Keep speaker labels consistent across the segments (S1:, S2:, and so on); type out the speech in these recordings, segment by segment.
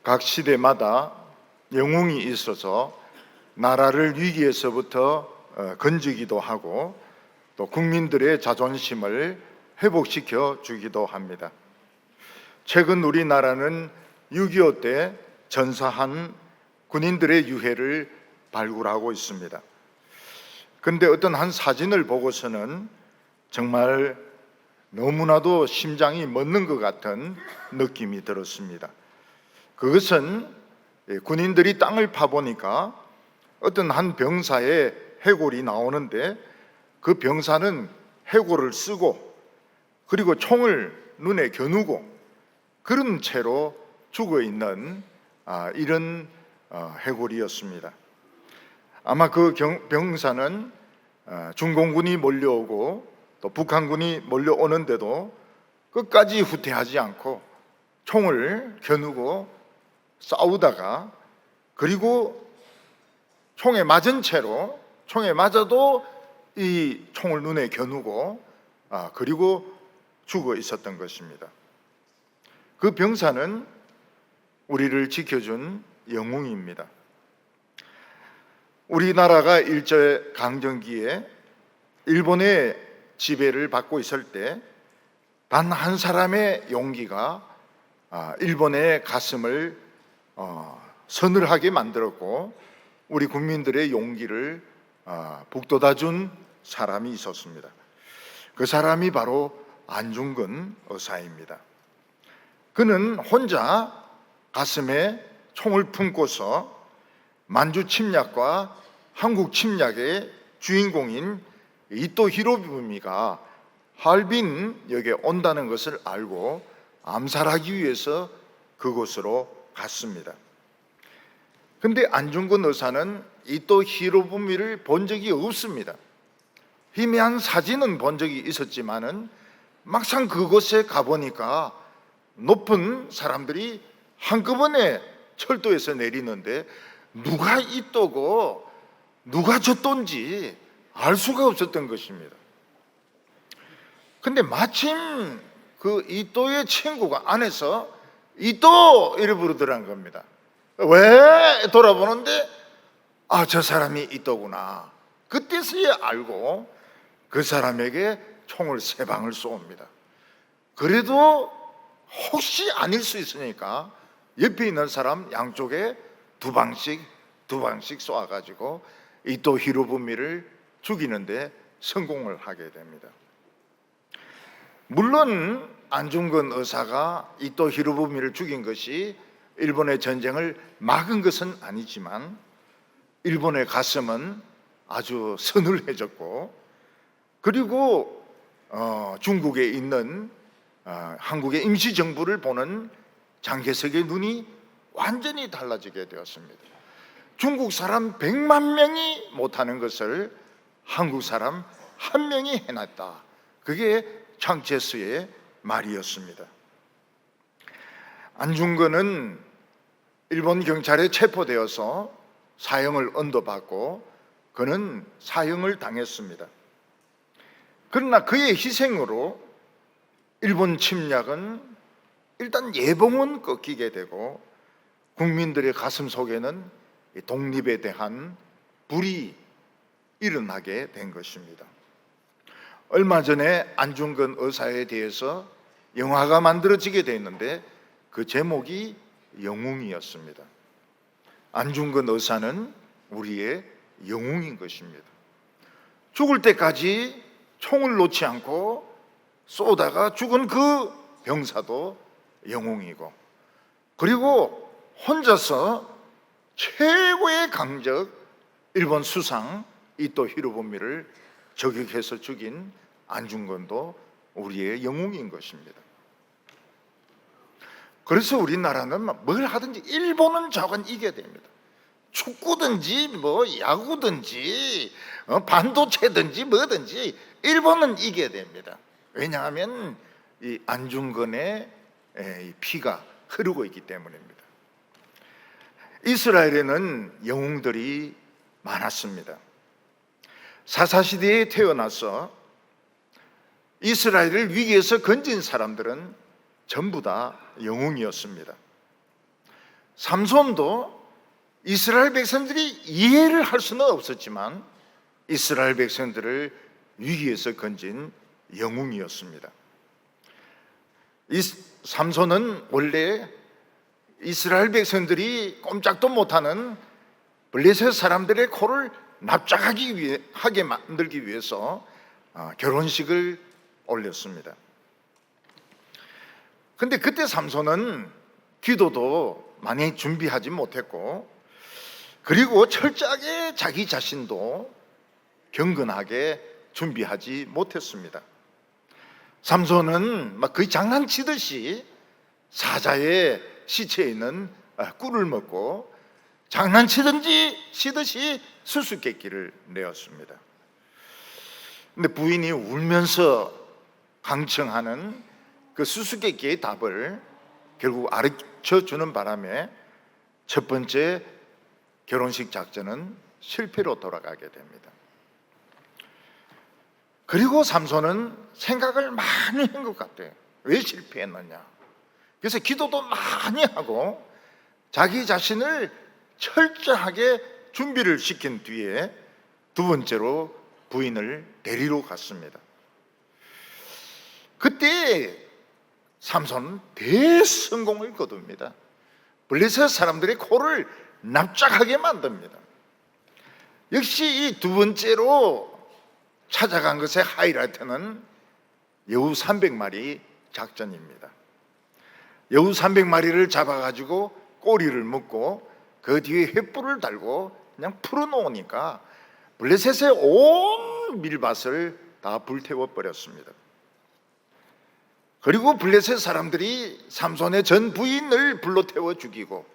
S1: 각 시대마다 영웅이 있어서 나라를 위기에서부터 건지기도 하고 또 국민들의 자존심을 회복시켜 주기도 합니다. 최근 우리나라는 6.25 때 전사한 군인들의 유해를 발굴하고 있습니다. 그런데 어떤 한 사진을 보고서는 정말 너무나도 심장이 멎는 것 같은 느낌이 들었습니다. 그것은 군인들이 땅을 파보니까 어떤 한 병사의 해골이 나오는데 그 병사는 해골을 쓰고 그리고 총을 눈에 겨누고 그런 채로 죽어 있는 이런 해골이었습니다. 아마 그 병사는 중공군이 몰려오고 또 북한군이 몰려오는데도 끝까지 후퇴하지 않고 총을 겨누고 싸우다가 그리고 총에 맞은 채로 총에 맞아도 이 총을 눈에 겨누고 그리고 죽어 있었던 것입니다. 그 병사는 우리를 지켜준 영웅입니다. 우리나라가 일제강점기에 일본의 지배를 받고 있을 때 단 한 사람의 용기가 일본의 가슴을 서늘하게 만들었고 우리 국민들의 용기를 북돋아준 사람이 있었습니다. 그 사람이 바로 안중근 의사입니다. 그는 혼자 가슴에 총을 품고서 만주 침략과 한국 침략의 주인공인 이토 히로부미가 하얼빈역에 온다는 것을 알고 암살하기 위해서 그곳으로 갔습니다. 그런데 안중근 의사는 이토 히로부미를 본 적이 없습니다. 희미한 사진은 본 적이 있었지만은 막상 그곳에 가보니까 높은 사람들이 한꺼번에 철도에서 내리는데 누가 이또고 누가 저또인지 알 수가 없었던 것입니다. 근데 마침 그 이또의 친구가 안에서 이또 이래 부르더란 겁니다. 왜 돌아보는데 저 사람이 이또구나. 그때서야 알고 그 사람에게 총을 3방을 쏩니다. 그래도 혹시 아닐 수 있으니까 옆에 있는 사람 양쪽에 2방씩 쏘아가지고 이토 히로부미를 죽이는데 성공을 하게 됩니다. 물론 안중근 의사가 이토 히로부미를 죽인 것이 일본의 전쟁을 막은 것은 아니지만 일본의 가슴은 아주 서늘해졌고 그리고 중국에 있는 한국의 임시정부를 보는 장개석의 눈이 완전히 달라지게 되었습니다. 중국 사람 100만 명이 못하는 것을 한국 사람 1명이 해냈다. 그게 장제스의 말이었습니다. 안중근은 일본 경찰에 체포되어서 사형을 언도받고 그는 사형을 당했습니다. 그러나 그의 희생으로 일본 침략은 일단 예봉은 꺾이게 되고 국민들의 가슴 속에는 독립에 대한 불이 일어나게 된 것입니다. 얼마 전에 안중근 의사에 대해서 영화가 만들어지게 되었는데 그 제목이 영웅이었습니다. 안중근 의사는 우리의 영웅인 것입니다. 죽을 때까지 총을 놓지 않고 쏘다가 죽은 그 병사도 영웅이고 그리고 혼자서 최고의 강적 일본 수상 이토 히로부미를 저격해서 죽인 안중근도 우리의 영웅인 것입니다. 그래서 우리나라는 뭘 하든지 일본은 저건 이겨야 됩니다. 축구든지 뭐 야구든지 반도체든지 뭐든지 일본은 이겨야 됩니다. 왜냐하면 이 안중근의 피가 흐르고 있기 때문입니다. 이스라엘에는 영웅들이 많았습니다. 사사시대에 태어나서 이스라엘을 위기에서 건진 사람들은 전부 다 영웅이었습니다. 삼손도 이스라엘 백성들이 이해를 할 수는 없었지만 이스라엘 백성들을 위기에서 건진 영웅이었습니다. 이 삼손은 원래 이스라엘 백성들이 꼼짝도 못하는 블레셋 사람들의 코를 납작하게 만들기 위해서 결혼식을 올렸습니다. 근데 그때 삼손은 기도도 많이 준비하지 못했고, 그리고 철저하게 자기 자신도 경건하게 준비하지 못했습니다. 삼손은 막 거의 장난치듯이 사자의 시체에 있는 꿀을 먹고 장난치듯이 수수께끼를 내었습니다. 근데 부인이 울면서 강청하는 그 수수께끼의 답을 결국 가르쳐 주는 바람에 첫 번째 결혼식 작전은 실패로 돌아가게 됩니다. 그리고 삼손은 생각을 많이 한 것 같아요. 왜 실패했느냐? 그래서 기도도 많이 하고 자기 자신을 철저하게 준비를 시킨 뒤에 두 번째로 부인을 데리러 갔습니다. 그때 삼손은 대성공을 거둡니다. 블레셋 사람들의 코를 납작하게 만듭니다. 역시 이 두 번째로 찾아간 것의 하이라이트는 여우 300마리 작전입니다. 여우 300마리를 잡아가지고 꼬리를 묶고 그 뒤에 횃불을 달고 그냥 풀어놓으니까 블레셋의 온 밀밭을 다 불태워 버렸습니다. 그리고 블레셋 사람들이 삼손의 전 부인을 불러태워 죽이고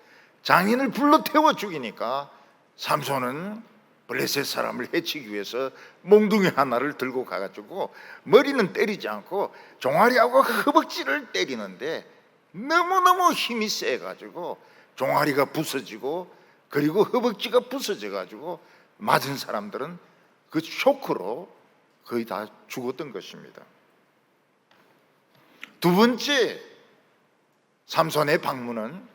S1: 장인을 불러태워 죽이니까 삼손은 블레셋 사람을 해치기 위해서 몽둥이 하나를 들고 가가지고 머리는 때리지 않고 종아리하고 허벅지를 때리는데 너무너무 힘이 세가지고 종아리가 부서지고 그리고 허벅지가 부서져가지고 맞은 사람들은 그 쇼크로 거의 다 죽었던 것입니다. 두 번째 삼손의 방문은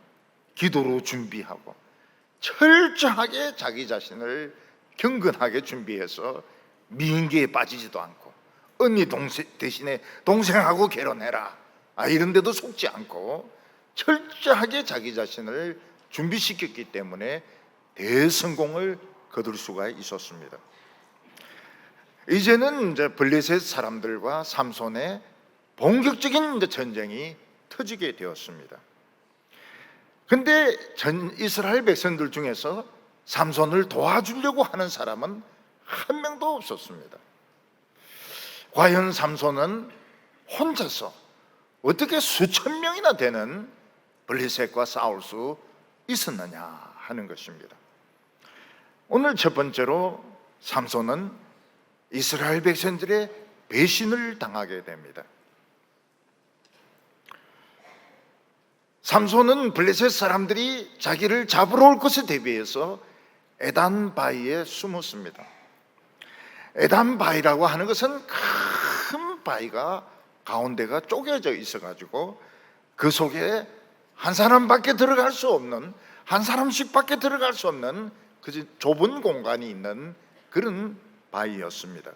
S1: 기도로 준비하고 철저하게 자기 자신을 경건하게 준비해서 미인계에 빠지지도 않고 언니 동생 대신에 동생하고 결혼해라 이런 데도 속지 않고 철저하게 자기 자신을 준비시켰기 때문에 대성공을 거둘 수가 있었습니다. 이제는 이제 블레셋 사람들과 삼손의 본격적인 전쟁이 터지게 되었습니다. 근데 전 이스라엘 백성들 중에서 삼손을 도와주려고 하는 사람은 한 명도 없었습니다. 과연 삼손은 혼자서 어떻게 수천 명이나 되는 블레셋과 싸울 수 있었느냐 하는 것입니다. 오늘 첫 번째로 삼손은 이스라엘 백성들의 배신을 당하게 됩니다. 삼손은 블레셋 사람들이 자기를 잡으러 올 것에 대비해서 에단 바위에 숨었습니다. 에단 바위라고 하는 것은 큰 바위가 가운데가 쪼개져 있어가지고 그 속에 한 사람밖에 들어갈 수 없는, 한 사람씩밖에 들어갈 수 없는 그 좁은 공간이 있는 그런 바위였습니다.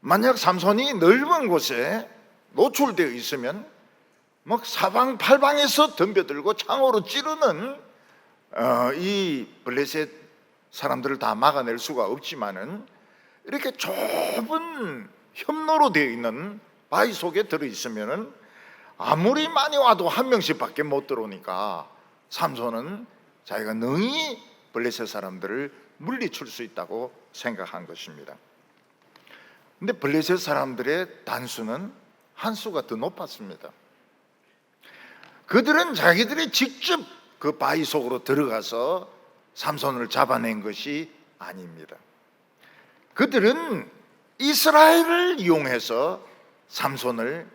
S1: 만약 삼손이 넓은 곳에 노출되어 있으면 막 사방팔방에서 덤벼들고 창으로 찌르는 이 블레셋 사람들을 다 막아낼 수가 없지만은 이렇게 좁은 협로로 되어 있는 바위 속에 들어있으면은 아무리 많이 와도 한 명씩밖에 못 들어오니까 삼손은 자기가 능히 블레셋 사람들을 물리칠 수 있다고 생각한 것입니다. 근데 블레셋 사람들의 단수는 한 수가 더 높았습니다. 그들은 자기들이 직접 그 바위 속으로 들어가서 삼손을 잡아낸 것이 아닙니다. 그들은 이스라엘을 이용해서 삼손을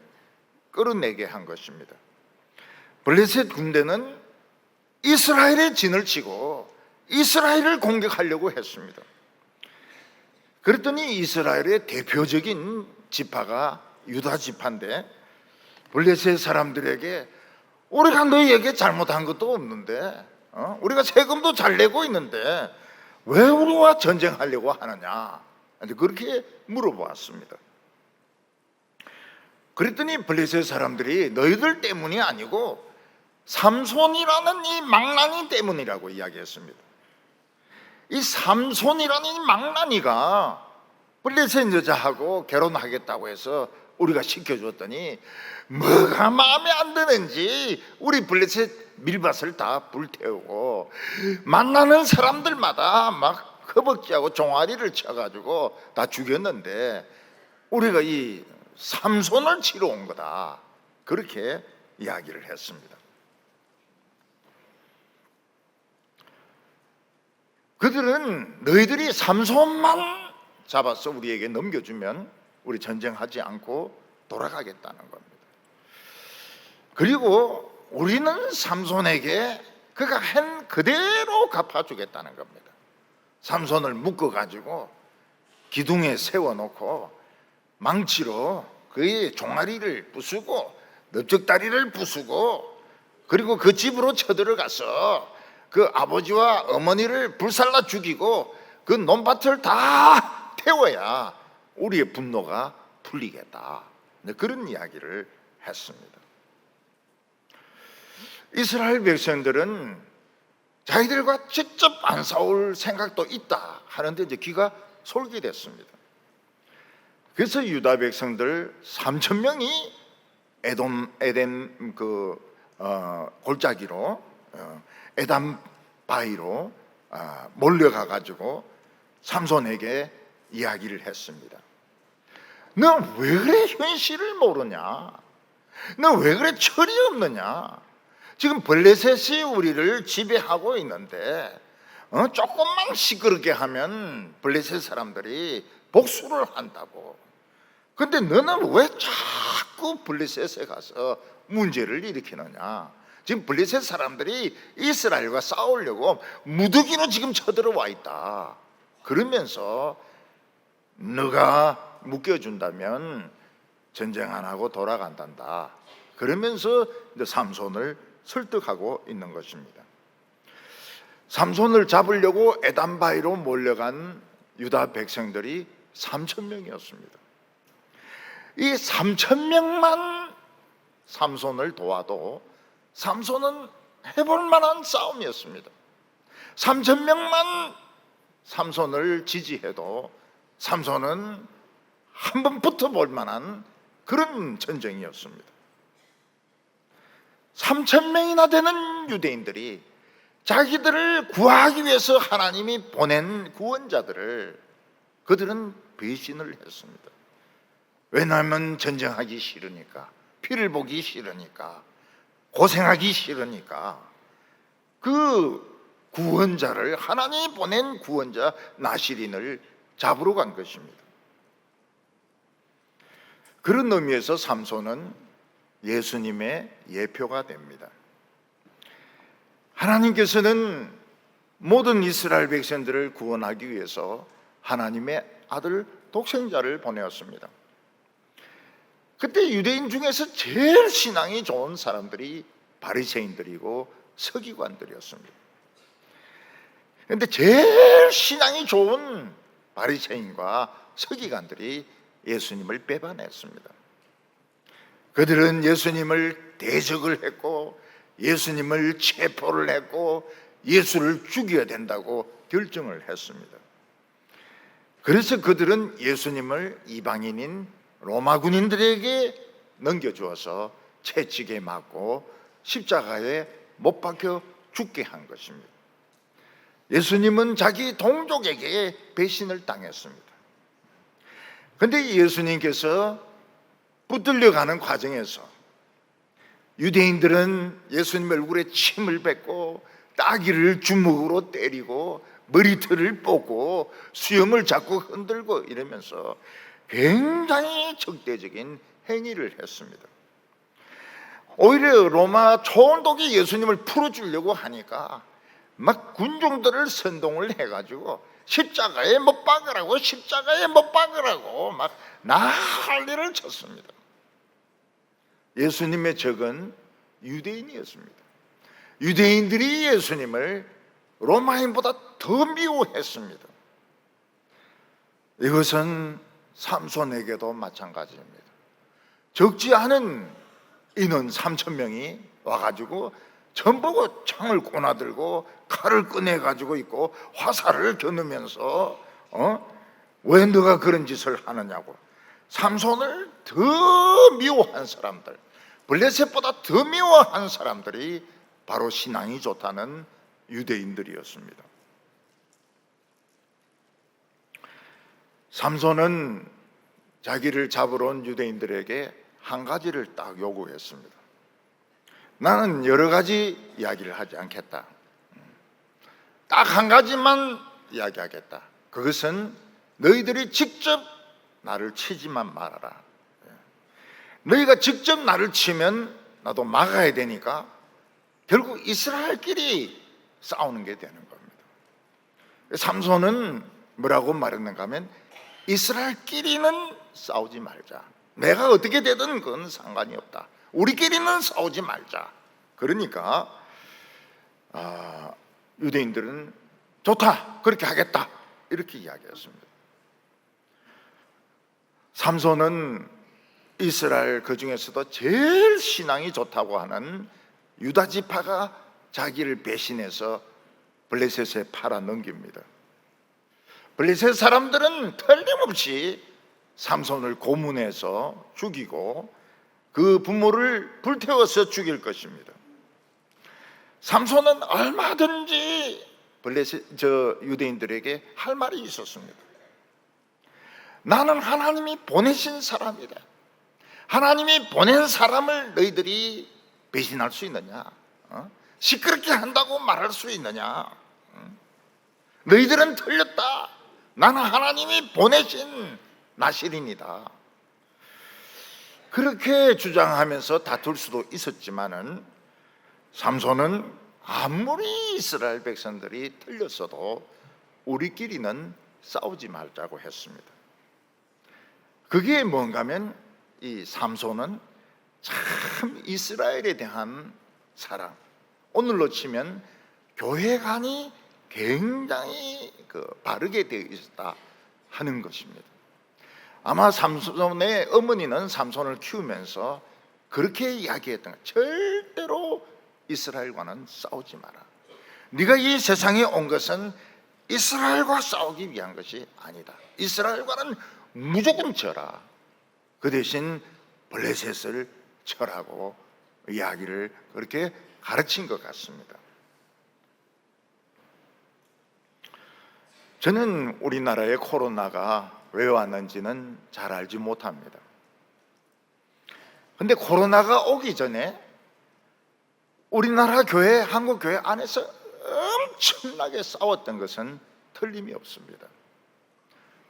S1: 끌어내게 한 것입니다. 블레셋 군대는 이스라엘의 진을 치고 이스라엘을 공격하려고 했습니다. 그랬더니 이스라엘의 대표적인 지파가 유다 지파인데 블레셋 사람들에게 우리가 너희에게 잘못한 것도 없는데, 우리가 세금도 잘 내고 있는데 왜 우리와 전쟁하려고 하느냐? 그렇게 물어보았습니다. 그랬더니 블레셋 사람들이 너희들 때문이 아니고 삼손이라는 이 망나니 때문이라고 이야기했습니다. 이 삼손이라는 이 망나니가 블레셋 여자하고 결혼하겠다고 해서 우리가 시켜줬더니 뭐가 마음에 안 드는지 우리 블레셋 밀밭을 다 불태우고 만나는 사람들마다 막 허벅지하고 종아리를 쳐가지고 다 죽였는데 우리가 이 삼손을 치러 온 거다, 그렇게 이야기를 했습니다. 그들은 너희들이 삼손만 잡아서 우리에게 넘겨주면 우리 전쟁하지 않고 돌아가겠다는 겁니다. 그리고 우리는 삼손에게 그가 한 그대로 갚아주겠다는 겁니다. 삼손을 묶어가지고 기둥에 세워놓고 망치로 그의 종아리를 부수고 넓적다리를 부수고 그리고 그 집으로 쳐들어가서 그 아버지와 어머니를 불살라 죽이고 그 논밭을 다 태워야 우리의 분노가 풀리겠다, 그런 이야기를 했습니다. 이스라엘 백성들은 자기들과 직접 안 싸울 생각도 있다 하는데 이제 귀가 솔깃했습니다. 그래서 유다 백성들 3,000명이 에덴 골짜기로 에담 바위로 몰려가 가지고 삼손에게 이야기를 했습니다. 너 왜 그래 현실을 모르냐? 너 왜 그래 철이 없느냐? 지금 블레셋이 우리를 지배하고 있는데 조금만 시끄럽게 하면 블레셋 사람들이 복수를 한다고. 근데 너는 왜 자꾸 블레셋에 가서 문제를 일으키느냐? 지금 블레셋 사람들이 이스라엘과 싸우려고 무더기로 지금 쳐들어와 있다. 그러면서 너가 묶여준다면 전쟁 안 하고 돌아간단다. 그러면서 이제 삼손을 설득하고 있는 것입니다. 삼손을 잡으려고 에담바위로 몰려간 유다 백성들이 3,000명이었습니다. 이 3,000명만 삼손을 도와도 삼손은 해볼 만한 싸움이었습니다. 3,000명만 삼손을 지지해도 삼손은 한번 붙어볼 만한 그런 전쟁이었습니다. 3,000명이나 되는 유대인들이 자기들을 구하기 위해서 하나님이 보낸 구원자들을 그들은 배신을 했습니다. 왜냐하면 전쟁하기 싫으니까, 피를 보기 싫으니까, 고생하기 싫으니까 그 구원자를, 하나님이 보낸 구원자 나시린을 잡으러 간 것입니다. 그런 의미에서 삼손은 예수님의 예표가 됩니다. 하나님께서는 모든 이스라엘 백성들을 구원하기 위해서 하나님의 아들 독생자를 보내었습니다. 그때 유대인 중에서 제일 신앙이 좋은 사람들이 바리새인들이고 서기관들이었습니다. 그런데 제일 신앙이 좋은 바리새인과 서기관들이 예수님을 배반했습니다. 그들은 예수님을 대적을 했고 예수님을 체포를 했고 예수를 죽여야 된다고 결정을 했습니다. 그래서 그들은 예수님을 이방인인 로마 군인들에게 넘겨주어서 채찍에 맞고 십자가에 못 박혀 죽게 한 것입니다. 예수님은 자기 동족에게 배신을 당했습니다. 그런데 예수님께서 붙들려가는 과정에서 유대인들은 예수님 얼굴에 침을 뱉고 따귀를 주먹으로 때리고 머리털을 뽑고 수염을 자꾸 흔들고 이러면서 굉장히 적대적인 행위를 했습니다. 오히려 로마 총독이 예수님을 풀어주려고 하니까 막 군중들을 선동을 해가지고 십자가에 못 박으라고, 십자가에 못 박으라고 막 난리를 쳤습니다. 예수님의 적은 유대인이었습니다. 유대인들이 예수님을 로마인보다 더 미워했습니다. 이것은 삼손에게도 마찬가지입니다. 적지 않은 인원 3,000명이 와가지고 전부 창을 꼬나들고 칼을 꺼내가지고 있고 화살을 겨누면서 왜 너가 그런 짓을 하느냐고 삼손을 더 미워한 사람들, 블레셋보다 더 미워한 사람들이 바로 신앙이 좋다는 유대인들이었습니다. 삼손은 자기를 잡으러 온 유대인들에게 한 가지를 딱 요구했습니다. 나는 여러 가지 이야기를 하지 않겠다. 딱 한 가지만 이야기하겠다. 그것은 너희들이 직접 나를 치지만 말아라. 너희가 직접 나를 치면 나도 막아야 되니까 결국 이스라엘끼리 싸우는 게 되는 겁니다. 삼손은 뭐라고 말했는가 하면 이스라엘끼리는 싸우지 말자. 내가 어떻게 되든 그건 상관이 없다. 우리끼리는 싸우지 말자. 그러니까 유대인들은 좋다, 그렇게 하겠다, 이렇게 이야기했습니다. 삼손은 이스라엘 그 중에서도 제일 신앙이 좋다고 하는 유다 지파가 자기를 배신해서 블레셋에 팔아 넘깁니다. 블레셋 사람들은 틀림없이 삼손을 고문해서 죽이고 그 부모를 불태워서 죽일 것입니다. 삼손은 얼마든지 유대인들에게 할 말이 있었습니다. 나는 하나님이 보내신 사람이다. 하나님이 보낸 사람을 너희들이 배신할 수 있느냐? 시끄럽게 한다고 말할 수 있느냐? 너희들은 틀렸다. 나는 하나님이 보내신 나실인이다. 그렇게 주장하면서 다툴 수도 있었지만은 삼손은 아무리 이스라엘 백성들이 틀렸어도 우리끼리는 싸우지 말자고 했습니다. 그게 뭔가 하면 이 삼손은 참 이스라엘에 대한 사랑, 오늘로 치면 교회관이 굉장히 바르게 되어 있었다 하는 것입니다. 아마 삼손의 어머니는 삼손을 키우면서 그렇게 이야기했던 거예요. 절대로 이스라엘과는 싸우지 마라. 네가 이 세상에 온 것은 이스라엘과 싸우기 위한 것이 아니다. 이스라엘과는 무조건 져라. 그 대신 블레셋을 쳐라고 이야기를 그렇게 가르친 것 같습니다. 저는 우리나라에 코로나가 왜 왔는지는 잘 알지 못합니다. 근데 코로나가 오기 전에 우리나라 교회, 한국 교회 안에서 엄청나게 싸웠던 것은 틀림이 없습니다.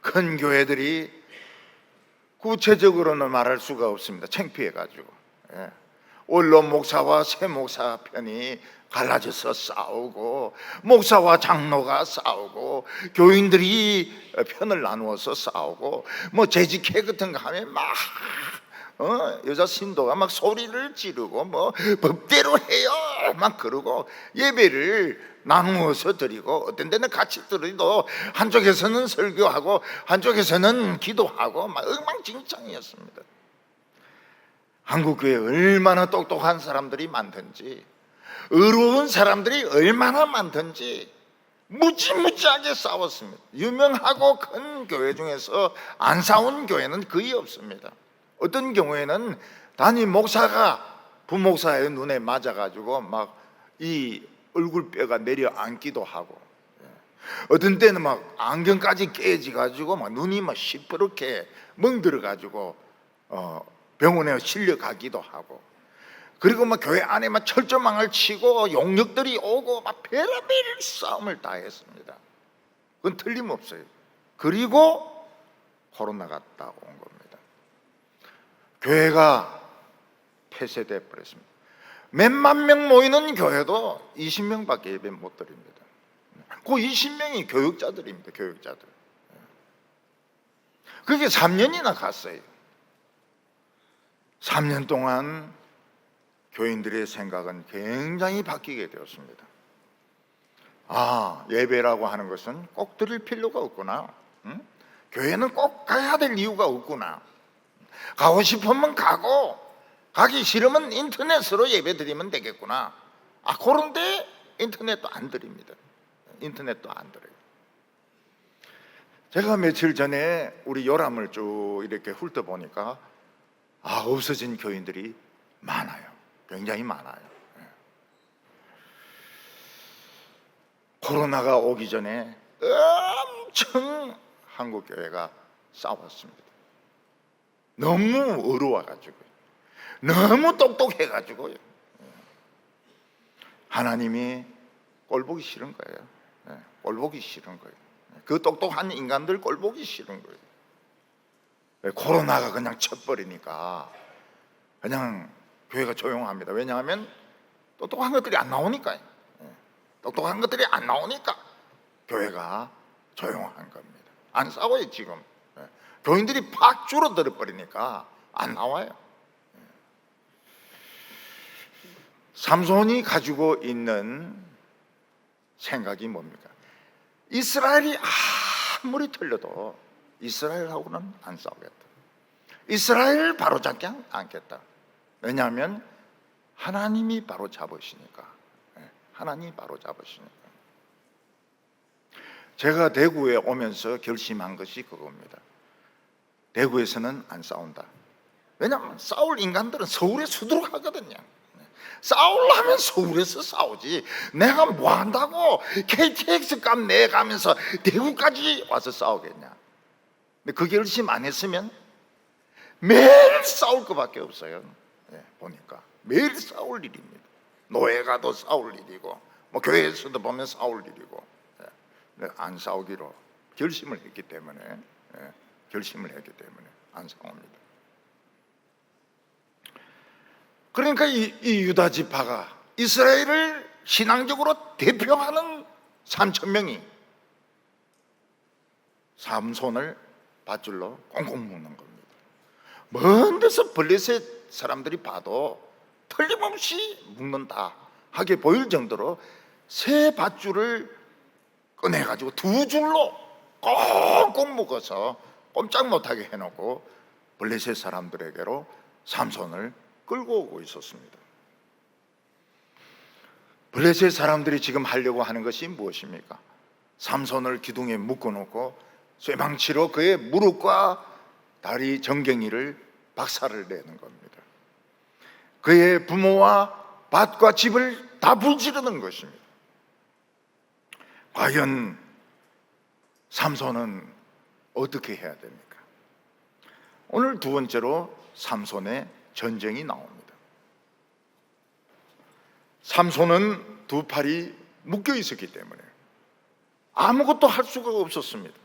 S1: 큰 교회들이 구체적으로는 말할 수가 없습니다. 창피해가지고. 원로 목사와 새 목사 편이 갈라져서 싸우고, 목사와 장로가 싸우고, 교인들이 편을 나누어서 싸우고, 뭐 재직회 같은 거 하면 막 여자 신도가 막 소리를 지르고 뭐 법대로 해요 막 그러고, 예배를 나누어서 드리고, 어떤 데는 같이 드리도 한쪽에서는 설교하고 한쪽에서는 기도하고 막 엉망진창이었습니다. 한국교회 얼마나 똑똑한 사람들이 많든지, 의로운 사람들이 얼마나 많든지 무지무지하게 싸웠습니다. 유명하고 큰 교회 중에서 안 싸운 교회는 거의 없습니다. 어떤 경우에는 담임 목사가 부목사의 눈에 맞아가지고 막 이 얼굴뼈가 내려앉기도 하고, 어떤 때는 막 안경까지 깨지가지고 막 눈이 막 시퍼렇게 멍들어가지고 병원에 실려가기도 하고, 그리고 막 교회 안에 막 철조망을 치고 용력들이 오고 막 별의별 싸움을 다 했습니다. 그건 틀림없어요. 그리고 코로나가 딱 온 겁니다. 교회가 폐쇄돼 버렸습니다. 몇만 명 모이는 교회도 20명밖에 예배 못 드립니다. 그 20명이 교육자들입니다. 교육자들. 그게 3년이나 갔어요. 3년 동안 교인들의 생각은 굉장히 바뀌게 되었습니다. 아, 예배라고 하는 것은 꼭 드릴 필요가 없구나. 응? 교회는 꼭 가야 될 이유가 없구나. 가고 싶으면 가고, 가기 싫으면 인터넷으로 예배 드리면 되겠구나. 아, 그런데 인터넷도 안 드립니다. 인터넷도 안 드려요. 제가 며칠 전에 우리 요람을 쭉 이렇게 훑어보니까 없어진 교인들이 많아요. 굉장히 많아요. 코로나가 오기 전에 엄청 한국 교회가 싸웠습니다. 너무 어려워가지고, 너무 똑똑해가지고요. 하나님이 꼴보기 싫은 거예요. 꼴보기 싫은 거예요. 그 똑똑한 인간들 꼴보기 싫은 거예요. 코로나가 그냥 쳐버리니까 그냥 교회가 조용합니다. 왜냐하면 똑똑한 것들이 안 나오니까요. 똑똑한 것들이 안 나오니까 교회가 조용한 겁니다. 안 싸워요 지금. 교인들이 팍 줄어들어 버리니까 안 나와요. 삼손이 가지고 있는 생각이 뭡니까? 이스라엘이 아무리 틀려도 이스라엘하고는 안 싸우겠다. 이스라엘을 바로잡지 않겠다. 왜냐하면 하나님이 바로잡으시니까. 하나님이 바로잡으시니까. 제가 대구에 오면서 결심한 것이 그겁니다. 대구에서는 안 싸운다. 왜냐하면 싸울 인간들은 서울에 수두룩하거든요. 싸우려면 서울에서 싸우지. 내가 뭐 한다고 KTX 값 내가면서 대구까지 와서 싸우겠냐. 근데 그 결심 안 했으면 매일 싸울 것밖에 없어요. 보니까 매일 싸울 일입니다. 노예 가도 싸울 일이고, 뭐 교회에서도 보면 싸울 일이고. 안 싸우기로 결심을 했기 때문에 안 싸웁니다. 그러니까 이 유다 지파가 이스라엘을 신앙적으로 대표하는 3,000명이 삼손을 밧줄로 꽁꽁 묶는 겁니다. 먼 데서 블레셋 사람들이 봐도 틀림없이 묶는다 하게 보일 정도로 새 밧줄을 꺼내가지고 두 줄로 꽁꽁 묶어서 꼼짝 못하게 해놓고 블레셋 사람들에게로 삼손을 끌고 오고 있었습니다. 블레셋 사람들이 지금 하려고 하는 것이 무엇입니까? 삼손을 기둥에 묶어놓고 쇠망치로 그의 무릎과 다리 정갱이를 박살을 내는 겁니다. 그의 부모와 밭과 집을 다 불지르는 것입니다. 과연 삼손은 어떻게 해야 됩니까? 오늘 두 번째로 삼손의 전쟁이 나옵니다. 삼손은 두 팔이 묶여 있었기 때문에 아무것도 할 수가 없었습니다.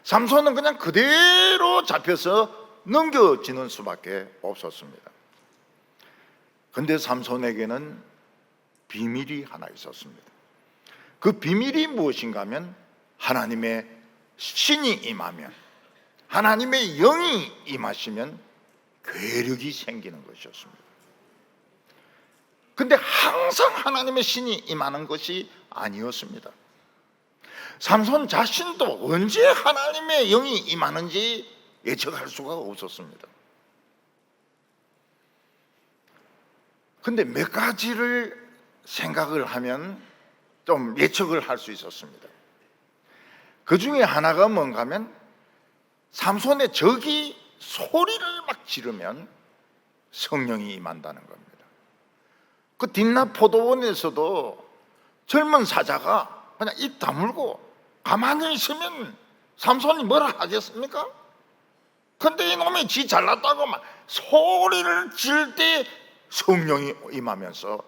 S1: 삼손은 그냥 그대로 잡혀서 넘겨지는 수밖에 없었습니다. 그런데 삼손에게는 비밀이 하나 있었습니다. 그 비밀이 무엇인가 하면 하나님의 신이 임하면, 하나님의 영이 임하시면 괴력이 생기는 것이었습니다. 그런데 항상 하나님의 신이 임하는 것이 아니었습니다. 삼손 자신도 언제 하나님의 영이 임하는지 예측할 수가 없었습니다. 그런데 몇 가지를 생각을 하면 좀 예측을 할 수 있었습니다. 그 중에 하나가 뭔가 하면 삼손의 적이 소리를 막 지르면 성령이 임한다는 겁니다. 그 딥나 포도원에서도 젊은 사자가 그냥 입 다물고 가만히 있으면 삼손이 뭐라 하겠습니까? 근데 이놈이 지 잘났다고 막 소리를 지를 때 성령이 임하면서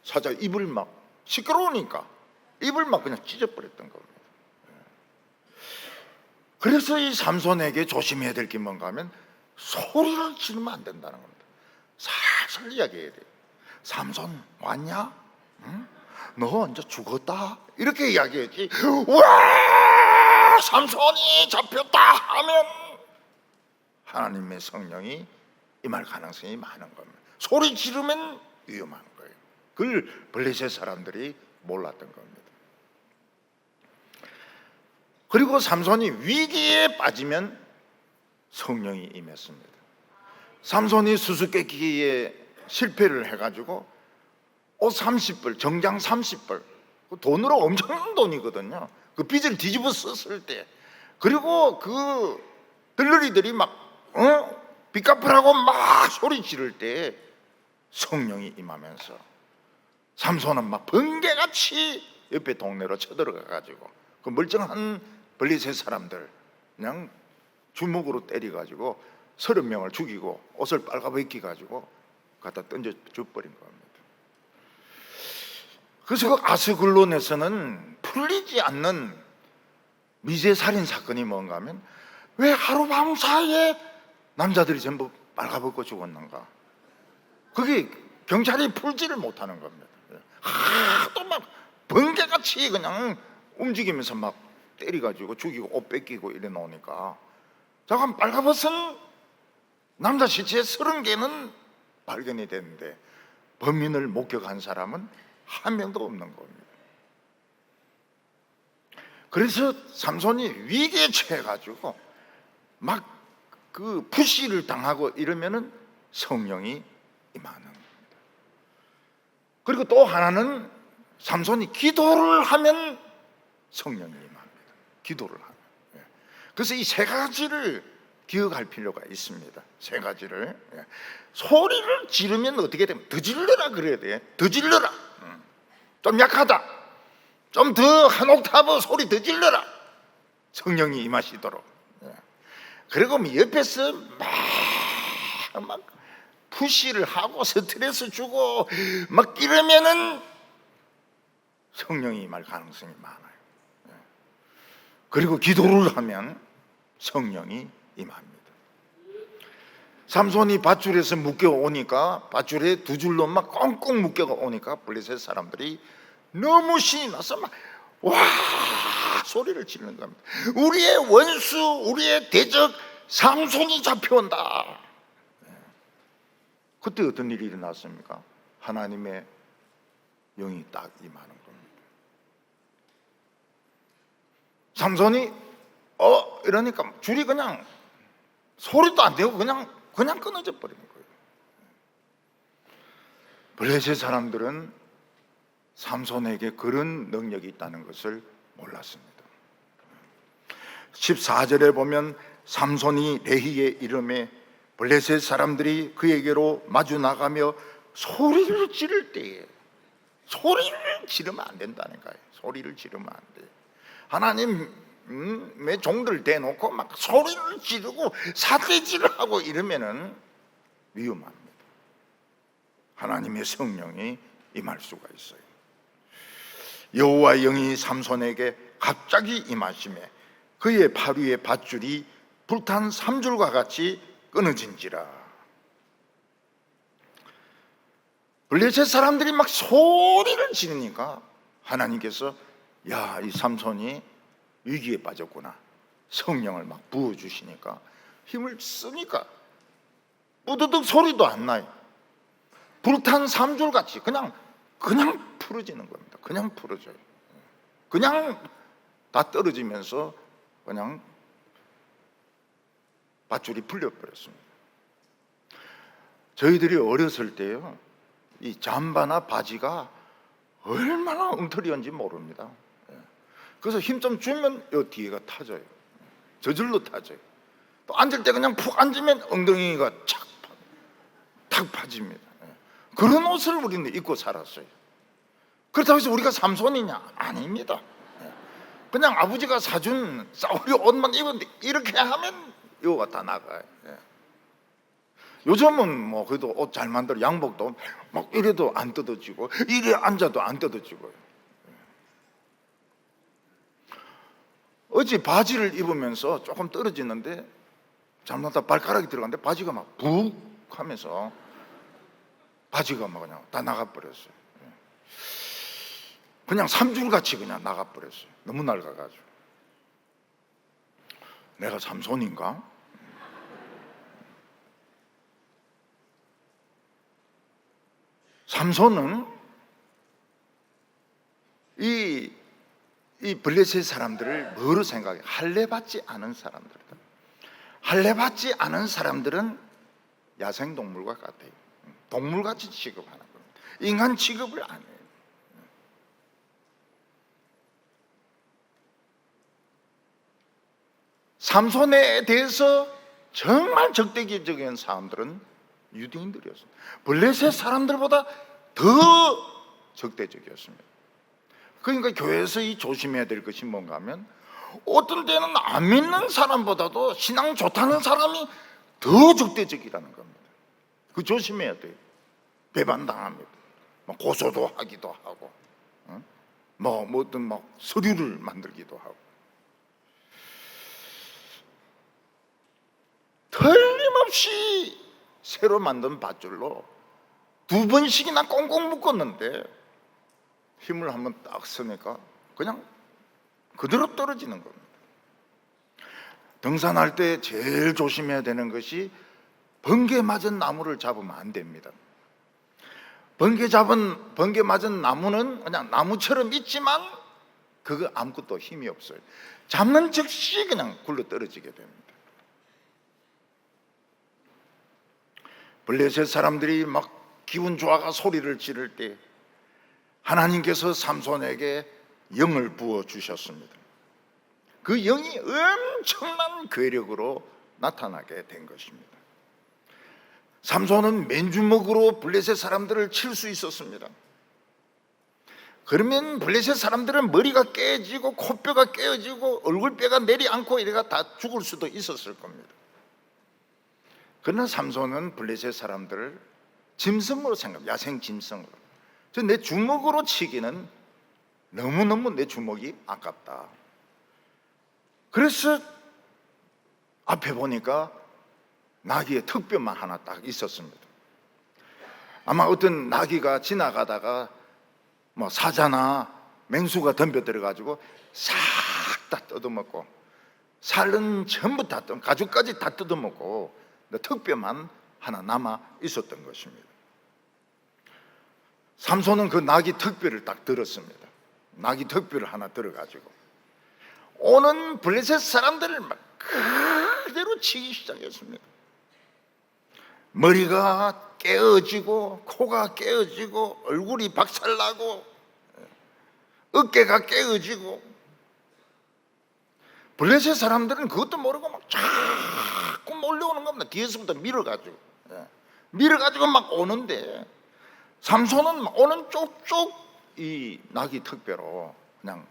S1: 사자 입을 막 시끄러우니까 입을 막 그냥 찢어버렸던 겁니다. 그래서 이 삼손에게 조심해야 될 게 뭔가 하면 소리를 지르면 안 된다는 겁니다. 살살 이야기해야 돼요. 삼손 왔냐? 응? 너 이제 죽었다? 이렇게 이야기했지. 와! 삼손이 잡혔다 하면 하나님의 성령이 임할 가능성이 많은 겁니다. 소리 지르면 위험한 거예요. 그걸 블레셋 사람들이 몰랐던 겁니다. 그리고 삼손이 위기에 빠지면 성령이 임했습니다. 삼손이 수수께끼에 실패를 해가지고 옷 30벌, 정장 30벌, 돈으로 엄청난 돈이거든요. 그 빚을 뒤집어 썼을 때, 그리고 그 들러리들이 막 빚 갚으라고 막 소리 지를 때 성령이 임하면서 삼손은 막 번개같이 옆에 동네로 쳐들어가 가지고 그 멀쩡한 블레셋 사람들 그냥 주먹으로 때려 가지고 30명을 죽이고 옷을 빨가벗기 가지고 갖다 던져 버린 겁니다. 그래서 그 아스글론에서는 풀리지 않는 미제 살인 사건이 뭔가 하면, 왜 하루밤 사이에 남자들이 전부 빨가벗고 죽었는가? 그게 경찰이 풀지를 못하는 겁니다. 하도 막 번개같이 그냥 움직이면서 막 때려가지고 죽이고 옷 뺏기고 이래 놓으니까, 잠깐 빨가벗은 남자 시체 30개는 발견이 됐는데 범인을 목격한 사람은 한 명도 없는 겁니다. 그래서 삼손이 위기에 처해가지고 막 그 푸시를 당하고 이러면은 성령이 임하는 겁니다. 그리고 또 하나는 삼손이 기도를 하면 성령이 임합니다. 기도를 하면. 그래서 이 세 가지를 기억할 필요가 있습니다. 세 가지를. 소리를 지르면 어떻게 되면, 더 질러라 그래야 돼. 더 질러라. 좀 약하다. 좀 더 한 옥타브 소리 더 질러라. 성령이 임하시도록. 그리고 옆에서 막 푸시를 하고 스트레스 주고 막 이러면은 성령이 임할 가능성이 많아요. 그리고 기도를 하면 성령이 임합니다. 삼손이 밧줄에서 묶여오니까, 밧줄에 두 줄로 막 꽁꽁 묶여오니까 블레셋 사람들이 너무 신이 나서 막 와 소리를 지르는 겁니다. 우리의 원수, 우리의 대적 삼손이 잡혀온다. 그때 어떤 일이 일어났습니까? 하나님의 영이 딱 임하는 겁니다. 삼손이 이러니까 줄이 그냥 소리도 안 되고 그냥 끊어져 버리는 거예요. 블레셋 사람들은 삼손에게 그런 능력이 있다는 것을 몰랐습니다. 14절에 보면 삼손이 레히에 이름에 블레셋 사람들이 그에게로 마주 나가며 소리를 지를 때에, 소리를 지르면 안 된다는 거예요. 소리를 지르면 안 돼요. 하나님의 종들 대놓고 막 소리를 지르고 사대질을 하고 이러면은 위험합니다. 하나님의 성령이 임할 수가 있어요. 여호와의 영이 삼손에게 갑자기 임하시매 그의 팔 위에 밧줄이 불탄 삼줄과 같이 끊어진지라. 블레셋 사람들이 막 소리를 지르니까 하나님께서 야, 이 삼손이 위기에 빠졌구나. 성령을 막 부어주시니까 힘을 쓰니까 뿌드득 소리도 안 나요. 불탄 삼줄같이 그냥 풀어지는 겁니다. 그냥 풀어져요. 그냥 다 떨어지면서 그냥 밧줄이 풀려버렸습니다. 저희들이 어렸을 때요, 이 잠바나 바지가 얼마나 엉터리인지 모릅니다. 그래서 힘 좀 주면 이 뒤에가 타져요. 저절로 타져요. 또 앉을 때 그냥 푹 앉으면 엉덩이가 탁 파집니다. 그런 옷을 우리는 입고 살았어요. 그렇다고 해서 우리가 삼손이냐? 아닙니다. 그냥 아버지가 사준 싸우리 옷만 입었는데 이렇게 하면 이거가 다 나가요. 요즘은 뭐 그래도 옷 잘 만들어 양복도 막 이래도 안 뜯어지고 이래 앉아도 안 뜯어지고요. 어제 바지를 입으면서 조금 떨어지는데 잘못하다 발가락이 들어갔는데 바지가 막 북 하면서 바지가 막 그냥 다 나가버렸어요. 그냥 삼줄같이 그냥 나가버렸어요. 너무 낡아가지고. 내가 삼손인가? 삼손은 이 블레셋 사람들을 뭐로 생각해? 할례받지 않은 사람들이다. 할례받지 않은 사람들은 야생동물과 같아요. 동물같이 취급하는 겁니다. 인간 취급을 안 해요. 삼손에 대해서 정말 적대적인 사람들은 유대인들이었습니다. 블레셋 사람들보다 더 적대적이었습니다. 그러니까 교회에서 이 조심해야 될 것이 뭔가 하면, 어떤 때는 안 믿는 사람보다도 신앙 좋다는 사람이 더 적대적이라는 겁니다. 그 조심해야 돼요. 배반당합니다. 고소도 하기도 하고, 뭐든 서류를 만들기도 하고. 틀림없이 새로 만든 밧줄로 2번씩이나 꽁꽁 묶었는데 힘을 한번 딱 쓰니까 그냥 그대로 떨어지는 겁니다. 등산할 때 제일 조심해야 되는 것이 번개 맞은 나무를 잡으면 안 됩니다. 번개 맞은 나무는 그냥 나무처럼 있지만 그거 아무것도 힘이 없어요. 잡는 즉시 그냥 굴러 떨어지게 됩니다. 블레셋 사람들이 막 기분 좋아가 소리를 지를 때 하나님께서 삼손에게 영을 부어 주셨습니다. 그 영이 엄청난 괴력으로 나타나게 된 것입니다. 삼손은 맨주먹으로 블레셋 사람들을 칠 수 있었습니다. 그러면 블레셋 사람들은 머리가 깨지고 코뼈가 깨어지고 얼굴뼈가 내리앉고 이래가 다 죽을 수도 있었을 겁니다. 그러나 삼손은 블레셋 사람들을 짐승으로 생각합니다. 야생 짐승으로. 내 주먹으로 치기는 너무너무 내 주먹이 아깝다. 그래서 앞에 보니까 나귀의 턱뼈만 하나 딱 있었습니다. 아마 어떤 나귀가 지나가다가 사자나 맹수가 덤벼들어가지고 싹 다 뜯어먹고, 살은 전부 다 가죽까지 다 뜯어먹고 턱뼈만 하나 남아 있었던 것입니다. 삼손은 그 나귀 턱뼈를 딱 들었습니다. 나귀 턱뼈를 하나 들어가지고 오는 블레셋 사람들을 막 그대로 치기 시작했습니다. 머리가 깨어지고 코가 깨어지고 얼굴이 박살나고 어깨가 깨어지고, 블레셋 사람들은 그것도 모르고 막 자꾸 몰려오는 겁니다. 뒤에서부터 밀어가지고 막 오는데, 삼손은 막 오는 쪽쪽 이 나귀 턱뼈로 그냥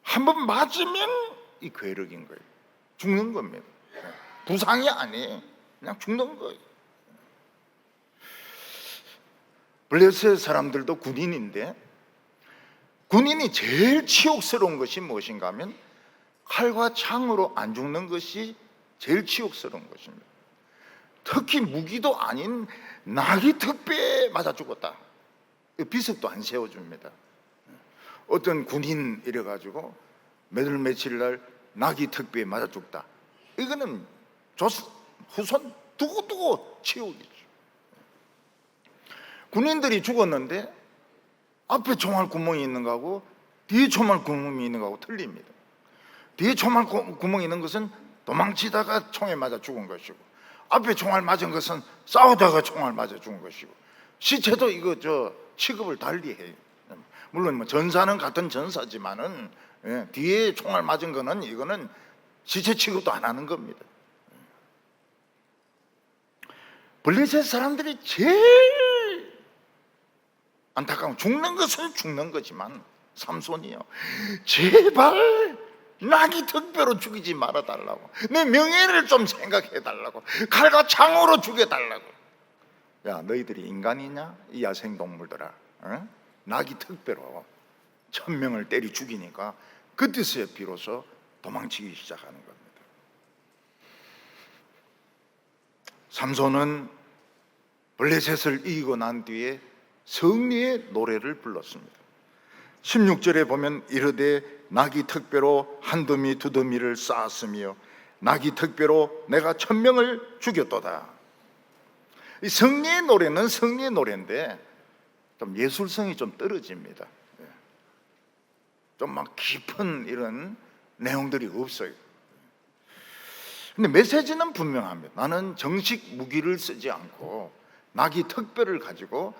S1: 한번 맞으면 이 괴력인 거예요. 죽는 겁니다. 부상이 아니에요. 그냥 죽는 거예요. 블레셋 사람들도 군인인데, 군인이 제일 치욕스러운 것이 무엇인가 하면 칼과 창으로 안 죽는 것이 제일 치욕스러운 것입니다. 특히 무기도 아닌 나귀 턱뼈에 맞아 죽었다. 비석도 안 세워줍니다. 어떤 군인 이래가지고 몇월 며칠 날 나귀 턱뼈에 맞아 죽다. 이거는 후손 두고두고 치욕이죠. 군인들이 죽었는데 앞에 총알 구멍이 있는 거하고 뒤에 총알 구멍이 있는 거하고 틀립니다. 뒤에 총알 구멍이 있는 것은 도망치다가 총에 맞아 죽은 것이고, 앞에 총알 맞은 것은 싸우다가 총알 맞아 죽은 것이고, 시체도 이거 취급을 달리 해요. 물론 전사는 같은 전사지만은 뒤에 총알 맞은 거는 이거는 시체 취급도 안 하는 겁니다. 블레셋 사람들이 제일 안타까운, 죽는 것은 죽는 거지만 삼손이요, 제발 나귀 턱뼈로 죽이지 말아달라고, 내 명예를 좀 생각해달라고, 칼과 창으로 죽여달라고. 야, 너희들이 인간이냐? 이 야생동물들아, 나귀 턱뼈로 1000명을 때리 죽이니까 그때서야 비로소 도망치기 시작하는 겁니다. 삼손은 블레셋을 이기고 난 뒤에 승리의 노래를 불렀습니다. 16절에 보면 이르되 나귀 턱뼈로 한 더미 두 더미를 쌓았으며 나귀 턱뼈로 내가 1000명을 죽였도다. 이 승리의 노래는 승리의 노래인데 좀 예술성이 좀 떨어집니다. 좀 막 깊은 이런 내용들이 없어요. 근데 메시지는 분명합니다. 나는 정식 무기를 쓰지 않고 나귀 특별을 가지고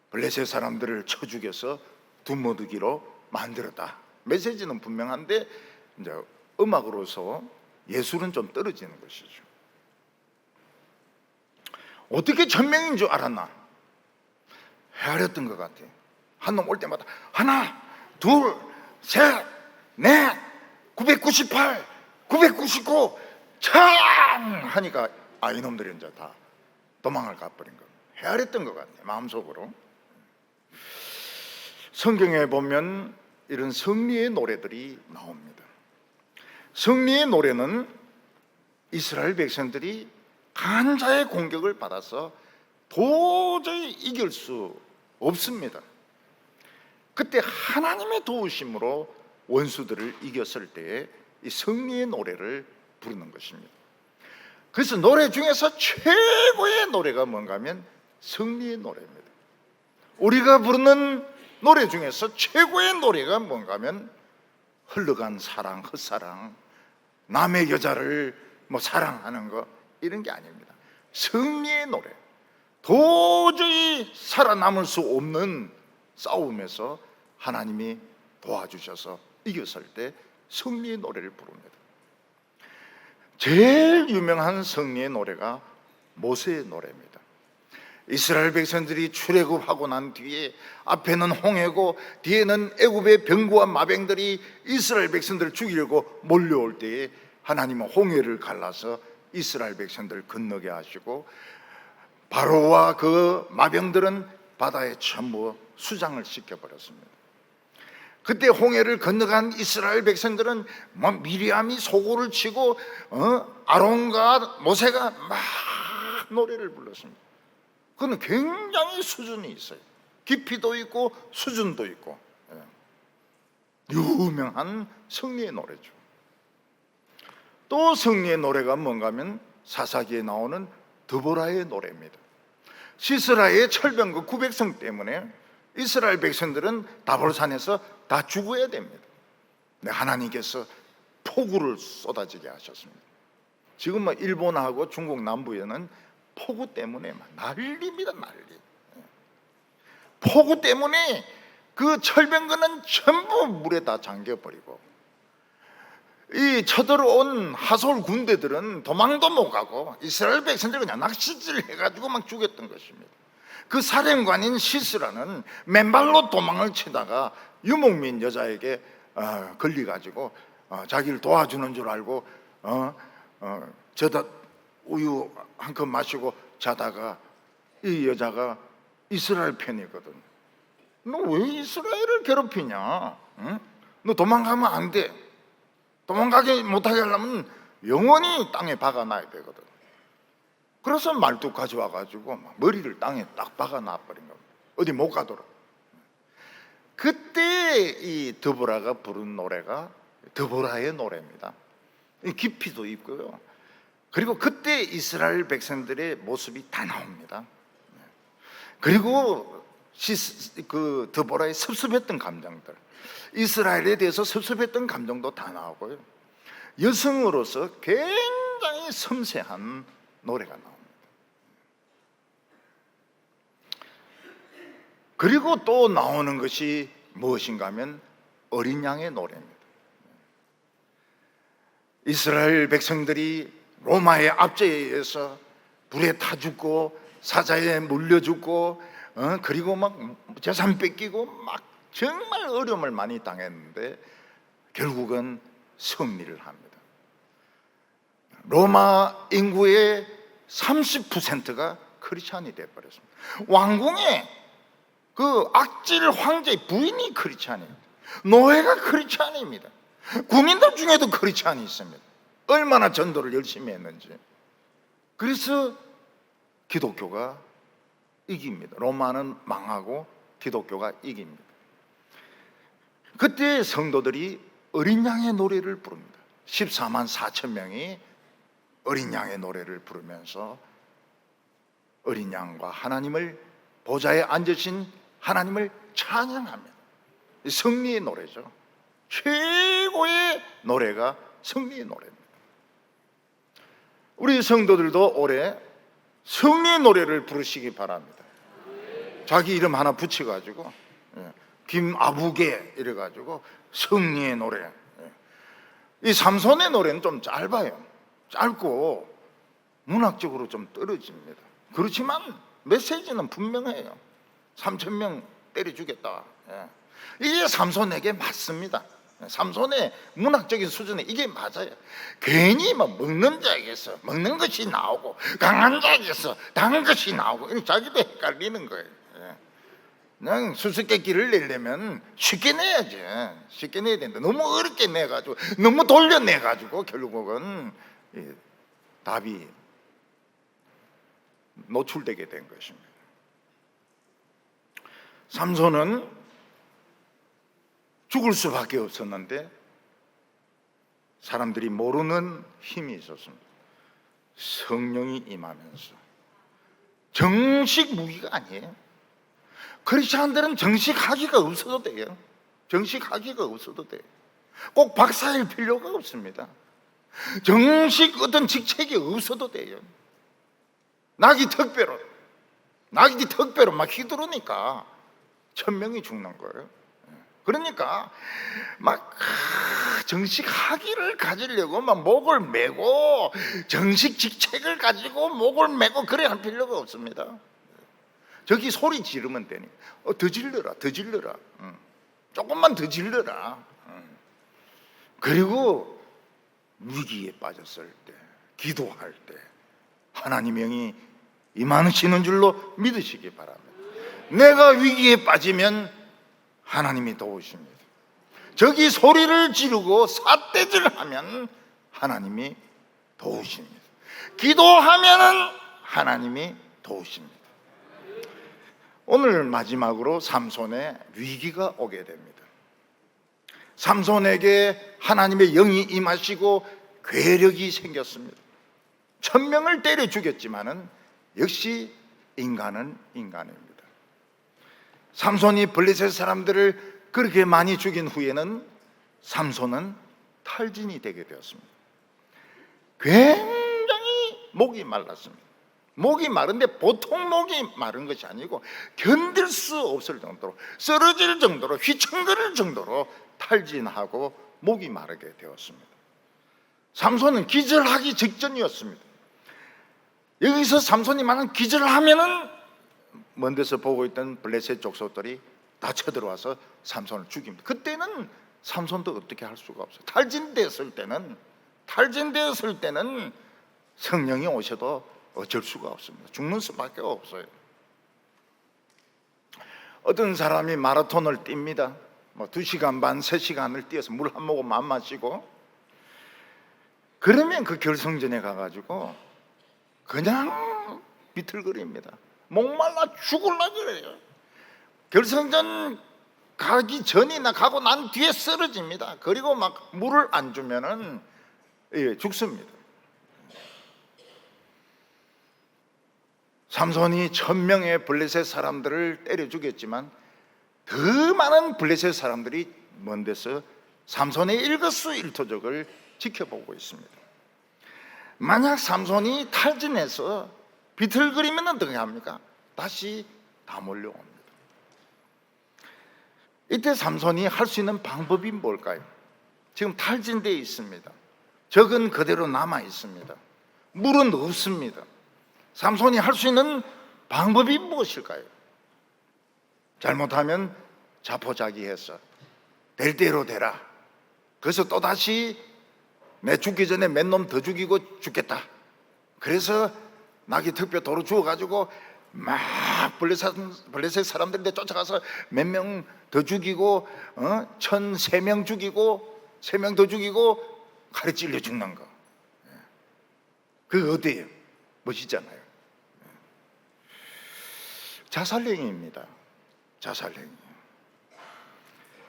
S1: 블레셋 사람들을 쳐 죽여서 두모두기로 만들었다. 메시지는 분명한데 이제 음악으로서 예술은 좀 떨어지는 것이죠. 어떻게 1000명인 줄 알았나? 헤아렸던 것 같아요. 한 놈 올 때마다 하나, 둘, 셋, 넷, 998, 999, 1000 하니까 이놈들이 이제 다 도망을 가버린 겁니다. 헤아렸던 것 같아요, 마음속으로. 성경에 보면 이런 승리의 노래들이 나옵니다. 승리의 노래는 이스라엘 백성들이 강한 자의 공격을 받아서 도저히 이길 수 없습니다. 그때 하나님의 도우심으로 원수들을 이겼을 때에 이 승리의 노래를 부르는 것입니다. 그래서 노래 중에서 최고의 노래가 뭔가 하면 승리의 노래입니다. 우리가 부르는 노래 중에서 최고의 노래가 뭔가 하면 흘러간 사랑, 헛사랑, 남의 여자를 사랑하는 거 이런 게 아닙니다. 승리의 노래, 도저히 살아남을 수 없는 싸움에서 하나님이 도와주셔서 이겼을 때 승리의 노래를 부릅니다. 제일 유명한 승리의 노래가 모세의 노래입니다. 이스라엘 백성들이 출애굽하고 난 뒤에 앞에는 홍해고 뒤에는 애굽의 병거와 마병들이 이스라엘 백성들을 죽이려고 몰려올 때에 하나님은 홍해를 갈라서 이스라엘 백성들을 건너게 하시고 바로와 그 마병들은 바다에 전부 수장을 시켜버렸습니다. 그때 홍해를 건너간 이스라엘 백성들은 미리암이 소고를 치고 아론과 모세가 막 노래를 불렀습니다. 그건 굉장히 수준이 있어요. 깊이도 있고 수준도 있고 유명한 승리의 노래죠. 또 승리의 노래가 뭔가 하면 사사기에 나오는 드보라의 노래입니다. 시스라의 철병거 900성 때문에 이스라엘 백성들은 다볼산에서 다 죽어야 됩니다. 근데 하나님께서 폭우를 쏟아지게 하셨습니다. 지금 일본하고 중국 남부에는 폭우 때문에 난리입니다, 난리. 폭우 때문에 그 철병거는 전부 물에 다 잠겨버리고 이 쳐들어온 하솔 군대들은 도망도 못 가고 이스라엘 백성들 그냥 낚시질 해가지고 막 죽였던 것입니다. 그 사령관인 시스라는 맨발로 도망을 치다가 유목민 여자에게 걸려가지고 자기를 도와주는 줄 알고 저다 우유 한 컵 마시고 자다가 이 여자가 이스라엘 편이거든. 너 왜 이스라엘을 괴롭히냐? 응? 너 도망가면 안 돼. 도망가지 못하게 하려면 영원히 땅에 박아놔야 되거든. 그래서 말뚝 가져와가지고 머리를 땅에 딱 박아놔버린 겁니다. 어디 못 가도록. 그때 이 드보라가 부른 노래가 드보라의 노래입니다. 깊이도 있고요. 그리고 그때 이스라엘 백성들의 모습이 다 나옵니다. 그리고 그 드보라의 섭섭했던 감정들, 이스라엘에 대해서 섭섭했던 감정도 다 나오고요. 여성으로서 굉장히 섬세한 노래가 나옵니다. 그리고 또 나오는 것이 무엇인가 하면 어린 양의 노래입니다. 이스라엘 백성들이 로마의 압제에 의해서 불에 타 죽고 사자에 물려 죽고 그리고 막 재산 뺏기고 막 정말 어려움을 많이 당했는데 결국은 승리를 합니다. 로마 인구의 30%가 크리스찬이 되어버렸습니다. 왕궁에 그 악질 황제의 부인이 크리스찬입니다. 노예가 크리스찬입니다. 국민들 중에도 크리스찬이 있습니다. 얼마나 전도를 열심히 했는지. 그래서 기독교가 이깁니다. 로마는 망하고 기독교가 이깁니다. 그때 성도들이 어린 양의 노래를 부릅니다. 14만 4천 명이 어린 양의 노래를 부르면서 어린 양과 하나님을 보좌에 앉으신 하나님을 찬양합니다. 승리의 노래죠. 최고의 노래가 승리의 노래입니다. 우리 성도들도 올해 승리의 노래를 부르시기 바랍니다. 자기 이름 하나 붙여가지고 김아부개 이래가지고 승리의 노래. 이 삼손의 노래는 좀 짧아요. 짧고 문학적으로 좀 떨어집니다. 그렇지만 메시지는 분명해요. 3,000명 때려 죽였다. 이게 삼손에게 맞습니다. 삼손의 문학적인 수준에 이게 맞아요. 괜히 뭐 먹는 자에게서 먹는 것이 나오고 강한 자에게서 강한 것이 나오고 자기도 헷갈리는 거예요. 그냥 수수께끼를 내려면 쉽게 내야지. 쉽게 내야 된다. 너무 어렵게 내가지고 너무 돌려내가지고 결국은 답이 노출되게 된 것입니다. 삼손은 죽을 수밖에 없었는데 사람들이 모르는 힘이 있었습니다. 성령이 임하면서. 정식 무기가 아니에요. 크리스찬들은 정식학위가 없어도 돼요. 정식학위가 없어도 돼요. 꼭 박사일 필요가 없습니다. 정식 어떤 직책이 없어도 돼요. 낙이 특배로 막 휘두르니까 1,000명이 죽는 거예요. 그러니까 막 정식 학위를 가지려고 막 목을 메고 정식 직책을 가지고 목을 메고 그래야 할 필요가 없습니다. 저기 소리 지르면 되니 더 질러라, 더 질러라. 조금만 더 질러라. 그리고 위기에 빠졌을 때, 기도할 때 하나님의 영이 임하시는 줄로 믿으시기 바랍니다. 내가 위기에 빠지면 하나님이 도우십니다. 저기 소리를 지르고 삿대질하면 하나님이 도우십니다. 기도하면은 하나님이 도우십니다. 오늘 마지막으로 삼손의 위기가 오게 됩니다. 삼손에게 하나님의 영이 임하시고 괴력이 생겼습니다. 1,000명을 때려 죽였지만은 역시 인간은 인간입니다. 삼손이 블레셋 사람들을 그렇게 많이 죽인 후에는 삼손은 탈진이 되게 되었습니다. 굉장히 목이 말랐습니다. 목이 마른데 보통 목이 마른 것이 아니고 견딜 수 없을 정도로, 쓰러질 정도로, 휘청거릴 정도로 탈진하고 목이 마르게 되었습니다. 삼손은 기절하기 직전이었습니다. 여기서 삼손이 만약 기절하면은 먼 데서 보고 있던 블레셋 족속들이 다 쳐들어와서 삼손을 죽입니다. 그때는 삼손도 어떻게 할 수가 없어요. 탈진되었을 때는 성령이 오셔도 어쩔 수가 없습니다. 죽는 수밖에 없어요. 어떤 사람이 마라톤을 뜁니다. 2시간 반, 3시간을 뛰어서 물 한 모금 안 마시고, 그러면 그 결승전에 가가지고 그냥 비틀거립니다. 목말라 죽을라 그래요. 결승전 가기 전이나 가고 난 뒤에 쓰러집니다. 그리고 막 물을 안 주면은 죽습니다. 삼손이 1,000명의 블레셋 사람들을 때려 죽였지만 더 많은 블레셋 사람들이 먼 데서 삼손의 일거수일투족을 지켜보고 있습니다. 만약 삼손이 탈진해서 비틀거리면 어떻게 합니까? 다시 다 몰려옵니다. 이때 삼손이 할 수 있는 방법이 뭘까요? 지금 탈진되어 있습니다. 적은 그대로 남아 있습니다. 물은 없습니다. 삼손이 할 수 있는 방법이 무엇일까요? 잘못하면 자포자기해서 될 대로 되라. 그래서 또다시 내 죽기 전에 몇 놈 더 죽이고 죽겠다. 그래서 낙이 특별 도로 주워가지고 막 블레셋 사람들인데 쫓아가서 몇 명 더 죽이고 1,003명 죽이고 3명 더 죽이고 칼에 찔려 죽는 거. 그게 어때요? 멋있잖아요. 자살행위입니다. 자살행위.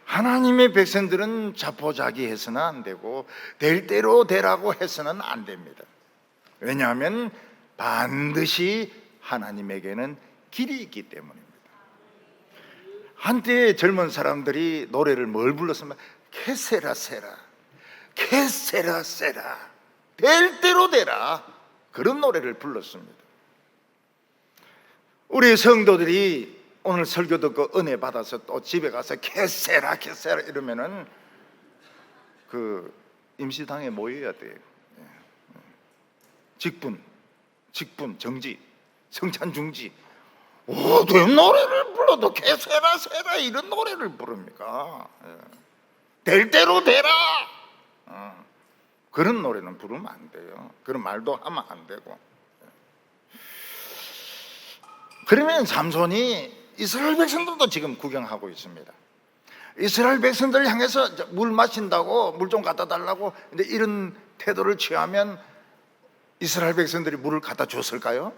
S1: 하나님의 백성들은 자포자기해서는 안 되고 될 대로 되라고 해서는 안 됩니다. 왜냐하면 반드시 하나님에게는 길이 있기 때문입니다. 한때 젊은 사람들이 노래를 뭘 불렀으면 케세라세라, 케세라세라, 될 대로 되라, 그런 노래를 불렀습니다. 우리 성도들이 오늘 설교 듣고 은혜 받아서 또 집에 가서 케세라 케세라 이러면은 그 임시당에 모여야 돼요. 직분, 정지, 성찬 중지. 어떤 노래를 불러도 케세라 세라 이런 노래를 부릅니까? 될 대로 되라, 그런 노래는 부르면 안 돼요. 그런 말도 하면 안 되고. 그러면 삼손이 이스라엘 백성들도 지금 구경하고 있습니다. 이스라엘 백성들 향해서 물 마신다고, 물 좀 갖다 달라고 근데 이런 태도를 취하면 이스라엘 백성들이 물을 갖다 줬을까요?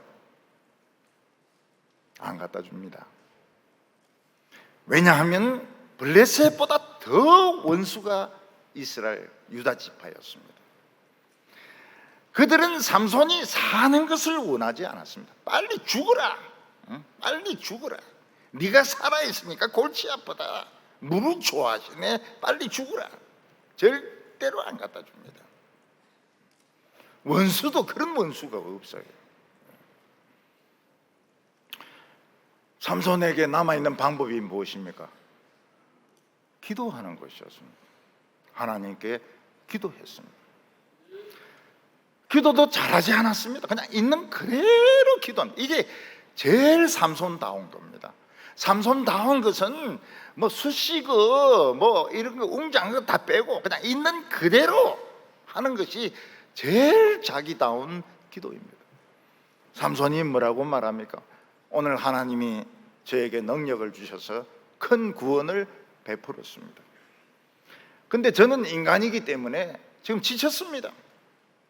S1: 안 갖다 줍니다. 왜냐하면 블레셋보다 더 원수가 이스라엘 유다 지파였습니다. 그들은 삼손이 사는 것을 원하지 않았습니다. 빨리 죽어라, 빨리 죽어라, 네가 살아있으니까 골치 아프다, 무릎 좋아하시네, 빨리 죽어라, 절대로 안 갖다 줍니다. 원수도 그런 원수가 없어요. 삼손에게 남아있는 방법이 무엇입니까? 기도하는 것이었습니다. 하나님께 기도했습니다. 기도도 잘하지 않았습니다. 그냥 있는 그대로 기도한, 이게 제일 삼손다운 겁니다. 삼손다운 것은 뭐 수식어 뭐 이런 거 웅장한 거 다 빼고 그냥 있는 그대로 하는 것이 제일 자기다운 기도입니다. 삼손이 뭐라고 말합니까? 오늘 하나님이 저에게 능력을 주셔서 큰 구원을 베풀었습니다. 근데 저는 인간이기 때문에 지금 지쳤습니다.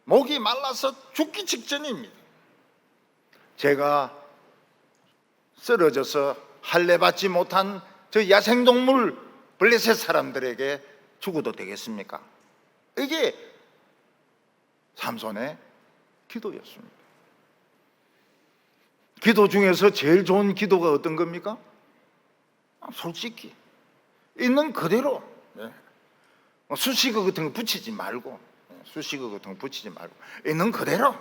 S1: 목이 말라서 죽기 직전입니다. 제가 쓰러져서 할례받지 못한 저 야생동물 블레셋 사람들에게 죽어도 되겠습니까? 이게 삼손의 기도였습니다. 기도 중에서 제일 좋은 기도가 어떤 겁니까? 솔직히 있는 그대로, 수식어 같은 거 붙이지 말고, 수식어 같은 거 붙이지 말고 있는 그대로.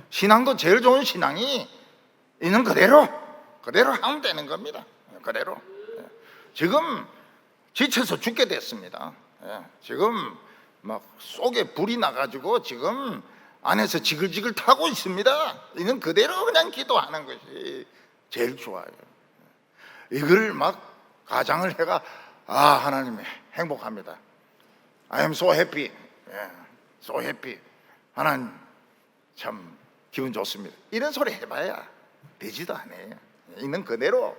S1: 신앙도 제일 좋은 신앙이 있는 그대로 하면 되는 겁니다. 그대로. 지금 지쳐서 죽게 됐습니다. 지금 막 속에 불이 나가지고 지금 안에서 지글지글 타고 있습니다. 있는 그대로 그냥 기도하는 것이 제일 좋아요. 이걸 막 가장을 해가 하나님 행복합니다, I am so happy, so happy, 하나님 참 기분 좋습니다, 이런 소리 해봐야 되지도 않아요. 있는 그대로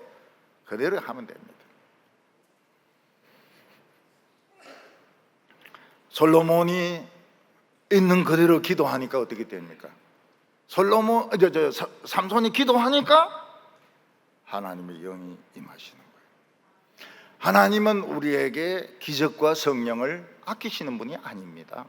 S1: 하면 됩니다. 솔로몬이 있는 그대로 기도하니까 어떻게 됩니까? 삼손이 기도하니까 하나님의 영이 임하시는 거예요. 하나님은 우리에게 기적과 성령을 아끼시는 분이 아닙니다.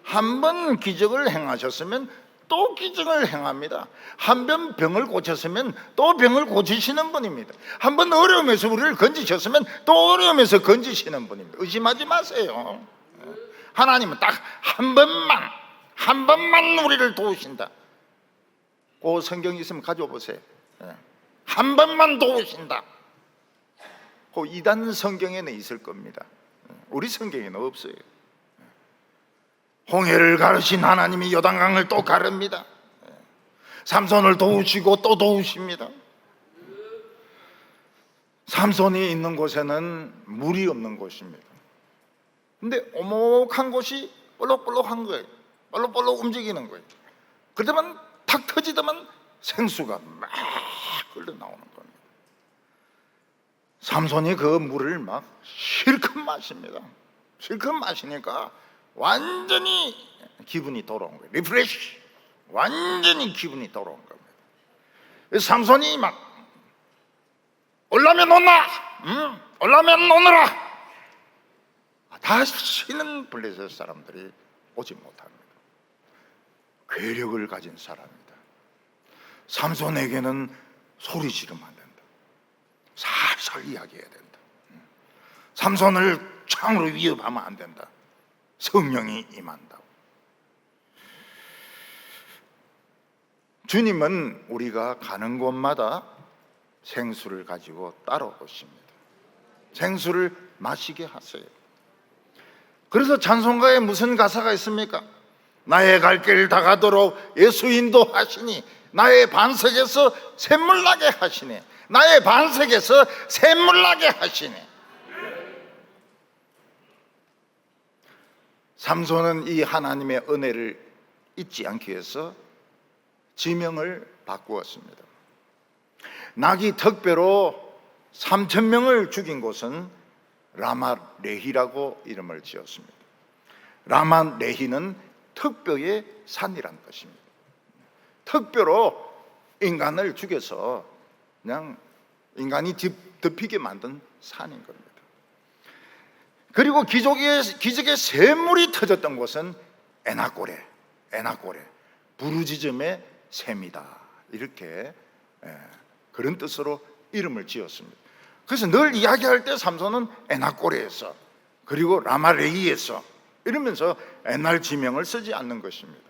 S1: 한 번 기적을 행하셨으면 또 기적을 행합니다. 한 번 병을 고쳤으면 또 병을 고치시는 분입니다. 한 번 어려움에서 우리를 건지셨으면 또 어려움에서 건지시는 분입니다. 의심하지 마세요. 하나님은 딱 한 번만 우리를 도우신다. 그 성경이 있으면 가져와 보세요. 한 번만 도우신다. 그 이단 성경에는 있을 겁니다. 우리 성경에는 없어요. 홍해를 가르신 하나님이 요단강을 또 가릅니다. 삼손을 도우시고 또 도우십니다. 삼손이 있는 곳에는 물이 없는 곳입니다. 근데 오목한 곳이 볼록볼록한 거예요. 볼록볼록 움직이는 거예요. 그러다만 탁 터지더만 생수가 막 흘러나오는 겁니다. 삼손이 그 물을 막 실컷 마십니다. 실컷 마시니까 완전히 기분이 돌아온 거예요. 리프레시. 완전히 기분이 돌아온 겁니다. 삼손이 막 올라면 온나, 올라면 오너라. 다시는 블레셋 사람들이 오지 못합니다. 괴력을 가진 사람입니다. 삼손에게는 소리 지르면 안 된다. 살살 이야기해야 된다. 삼손을 창으로 위협하면 안 된다. 성령이 임한다고. 주님은 우리가 가는 곳마다 생수를 가지고 따라오십니다. 생수를 마시게 하세요. 그래서 찬송가에 무슨 가사가 있습니까? 나의 갈 길 다 가도록 예수 인도하시니 나의 반석에서 샘물 나게 하시네. 나의 반석에서 샘물 나게 하시네. 삼손은 이 하나님의 은혜를 잊지 않기 위해서 지명을 바꾸었습니다. 낙이 턱배로 3,000명을 죽인 곳은 라마레히라고 이름을 지었습니다. 라마레히는 턱뼈의 산이란 뜻입니다. 턱뼈로 인간을 죽여서 그냥 인간이 덮이게 만든 산인 겁니다. 그리고 기적의 샘물이 터졌던 곳은 에나꼬레, 부르짖음의 샘이다. 이렇게 그런 뜻으로 이름을 지었습니다. 그래서 늘 이야기할 때 삼손은 에나꼬레에서 그리고 라마레이에서 이러면서 옛날 지명을 쓰지 않는 것입니다.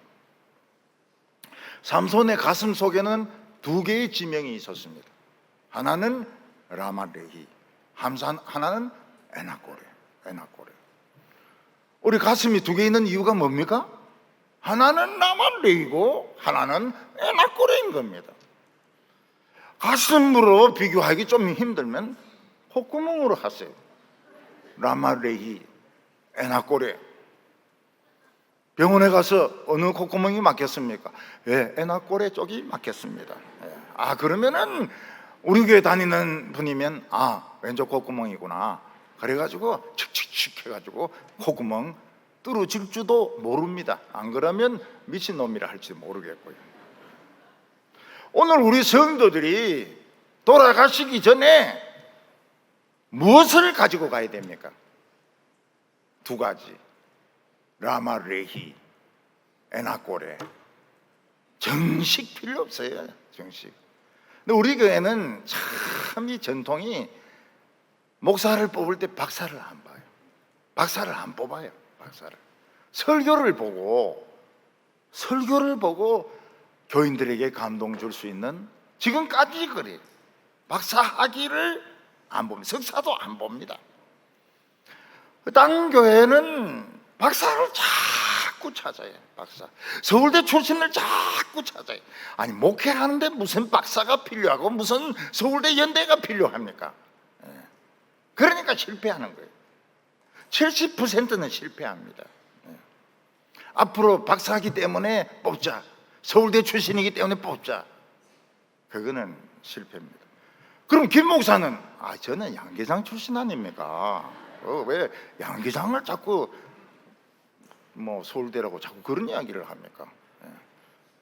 S1: 삼손의 가슴 속에는 두 개의 지명이 있었습니다. 하나는 라마레히, 하나는 에나꼬레. 우리 가슴이 두 개 있는 이유가 뭡니까? 하나는 라마레이고 하나는 에나꼬레인 겁니다. 가슴으로 비교하기 좀 힘들면 콧구멍으로 하세요. 라마레히, 에나꼬레. 병원에 가서 어느 콧구멍이 막혔습니까? 예, 에나꼬레 쪽이 막혔습니다. 예. 그러면은 우리 교회 다니는 분이면 왼쪽 콧구멍이구나. 그래가지고 칙칙칙 해가지고 콧구멍 뚫어질지도 모릅니다. 안 그러면 미친놈이라 할지도 모르겠고요. 오늘 우리 성도들이 돌아가시기 전에 무엇을 가지고 가야 됩니까? 두 가지. 라마레히, 에나꼬레. 정식 필요 없어요. 정식. 근데 우리 교회는 참 이 전통이 목사를 뽑을 때 박사를 안 봐요. 박사를 안 뽑아요. 박사를. 설교를 보고 교인들에게 감동 줄 수 있는, 지금까지 그래요. 박사 학위를 안 봅니다. 석사도 안 봅니다. 다른 교회는 박사를 자꾸 찾아요. 박사. 서울대 출신을 자꾸 찾아요. 아니, 목회하는데 무슨 박사가 필요하고 무슨 서울대 연대가 필요합니까? 그러니까 실패하는 거예요. 70%는 실패합니다. 앞으로 박사이기 때문에 뽑자, 서울대 출신이기 때문에 뽑자, 그거는 실패입니다. 그럼 김 목사는 저는 양계장 출신 아닙니까? 왜 양계장을 자꾸 서울대라고 자꾸 그런 이야기를 합니까?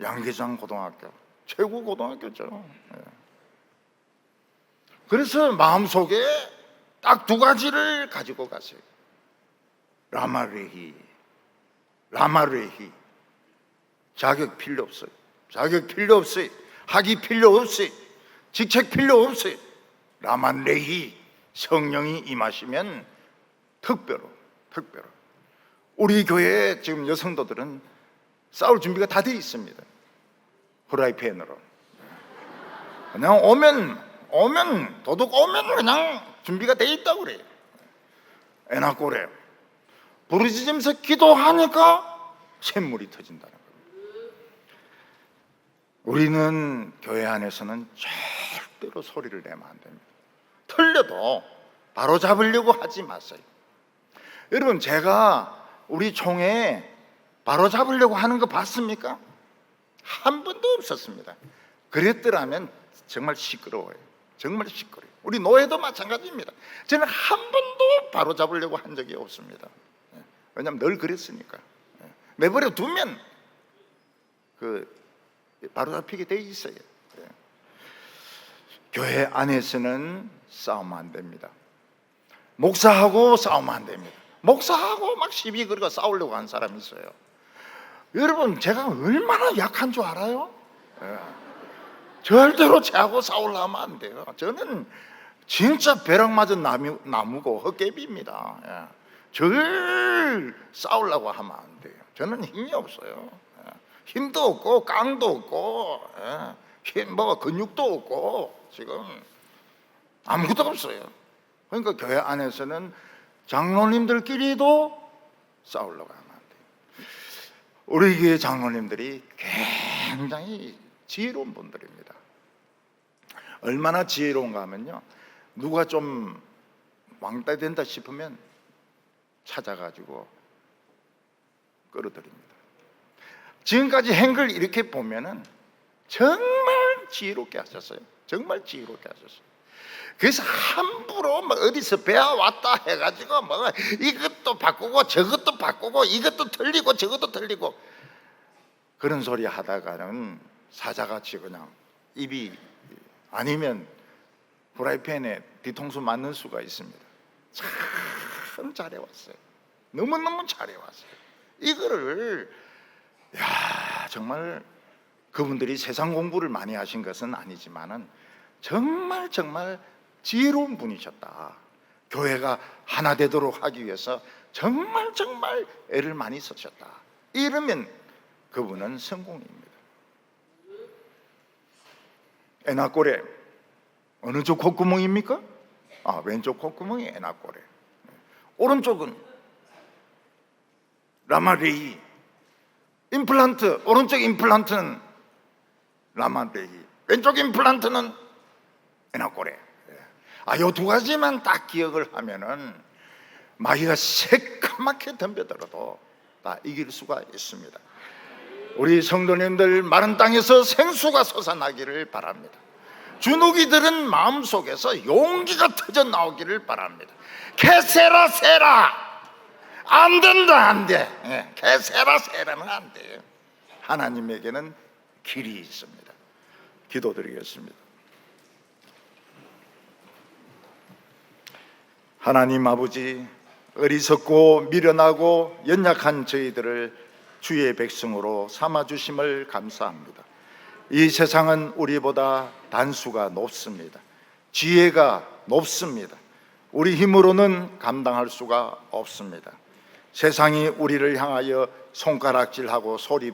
S1: 양계장 고등학교 최고 고등학교죠. 그래서 마음속에 딱 두 가지를 가지고 가세요. 라마레히. 자격 필요 없어요. 자격 필요 없어요. 학위 필요 없어요. 직책 필요 없어요. 라마레히. 성령이 임하시면 특별로 우리 교회에 지금 여성도들은 싸울 준비가 다 되어 있습니다. 프라이팬으로 그냥 도둑 오면 그냥 준비가 되어 있다고 그래요. 에나꼬레. 부르짖으면서 기도하니까 샘물이 터진다는 겁니다. 우리는 교회 안에서는 절대로 소리를 내면 안 됩니다. 틀려도 바로 잡으려고 하지 마세요. 여러분, 제가 우리 총회 바로 잡으려고 하는 거 봤습니까? 한 번도 없었습니다. 그랬더라면 정말 시끄러워요. 정말 시끄러워요. 우리 노예도 마찬가지입니다. 저는 한 번도 바로 잡으려고 한 적이 없습니다. 왜냐하면 늘 그랬으니까. 내버려 두면 바로 잡히게 돼 있어요. 교회 안에서는 싸우면 안 됩니다. 목사하고 싸우면 안 됩니다. 목사하고 막 시비 걸고 싸우려고 하는 사람이 있어요. 여러분, 제가 얼마나 약한 줄 알아요? 절대로 저하고 싸우려면 안 돼요. 저는 진짜 벼락 맞은 나무고 헛개비입니다. 예. 절 싸우려고 하면 안 돼요. 저는 힘이 없어요. 예. 힘도 없고 깡도 없고 뭐 근육도 없고 지금 아무것도 없어요. 그러니까 교회 안에서는 장로님들끼리도 싸우려고 하면 안 돼요. 우리 교회 장로님들이 굉장히 지혜로운 분들입니다. 얼마나 지혜로운가 하면요, 누가 좀 왕따 된다 싶으면 찾아가지고 끌어들입니다. 지금까지 행글 이렇게 보면은 정말 지혜롭게 하셨어요. 정말 지혜롭게 하셨어요. 그래서 함부로 뭐 어디서 배워왔다 해가지고 뭐 이것도 바꾸고 저것도 바꾸고 이것도 틀리고 저것도 틀리고 그런 소리 하다가는 사자같이 그냥 입이 아니면 프라이팬에 뒤통수 맞는 수가 있습니다. 참 잘해왔어요. 너무너무 잘해왔어요. 이거를 정말 그분들이 세상 공부를 많이 하신 것은 아니지만은 정말 지혜로운 분이셨다. 교회가 하나 되도록 하기 위해서 정말 애를 많이 쓰셨다. 이러면 그분은 성공입니다. 에나꼬레 어느 쪽 콧구멍입니까? 왼쪽 콧구멍이 에나꼬레, 오른쪽은 라마레이. 임플란트, 오른쪽 임플란트는 라마레이, 왼쪽 임플란트는 에나꼬레. 요 두 가지만 딱 기억을 하면은 마귀가 새까맣게 덤벼들어도 다 이길 수가 있습니다. 우리 성도님들 마른 땅에서 생수가 솟아나기를 바랍니다. 주눅이들은 마음속에서 용기가 터져 나오기를 바랍니다. 개세라 세라 안 된다, 안 돼. 개세라 세라는 안 돼요. 하나님에게는 길이 있습니다. 기도드리겠습니다. 하나님 아버지, 어리석고 미련하고 연약한 저희들을 주의 백성으로 삼아주심을 감사합니다. 이 세상은 우리보다 단수가 높습니다. 지혜가 높습니다. 우리 힘으로는 감당할 수가 없습니다. 세상이 우리를 향하여 손가락질하고 소리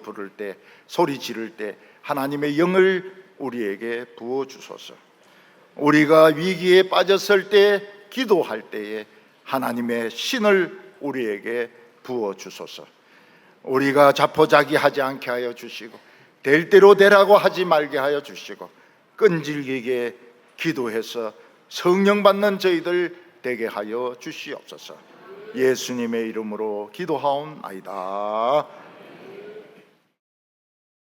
S1: 지를 때 하나님의 영을 우리에게 부어주소서. 우리가 위기에 빠졌을 때, 기도할 때에 하나님의 신을 우리에게 부어주소서. 우리가 자포자기하지 않게 하여 주시고 될 대로 되라고 하지 말게 하여 주시고 끈질기게 기도해서 성령 받는 저희들 되게 하여 주시옵소서. 예수님의 이름으로 기도하옵나이다.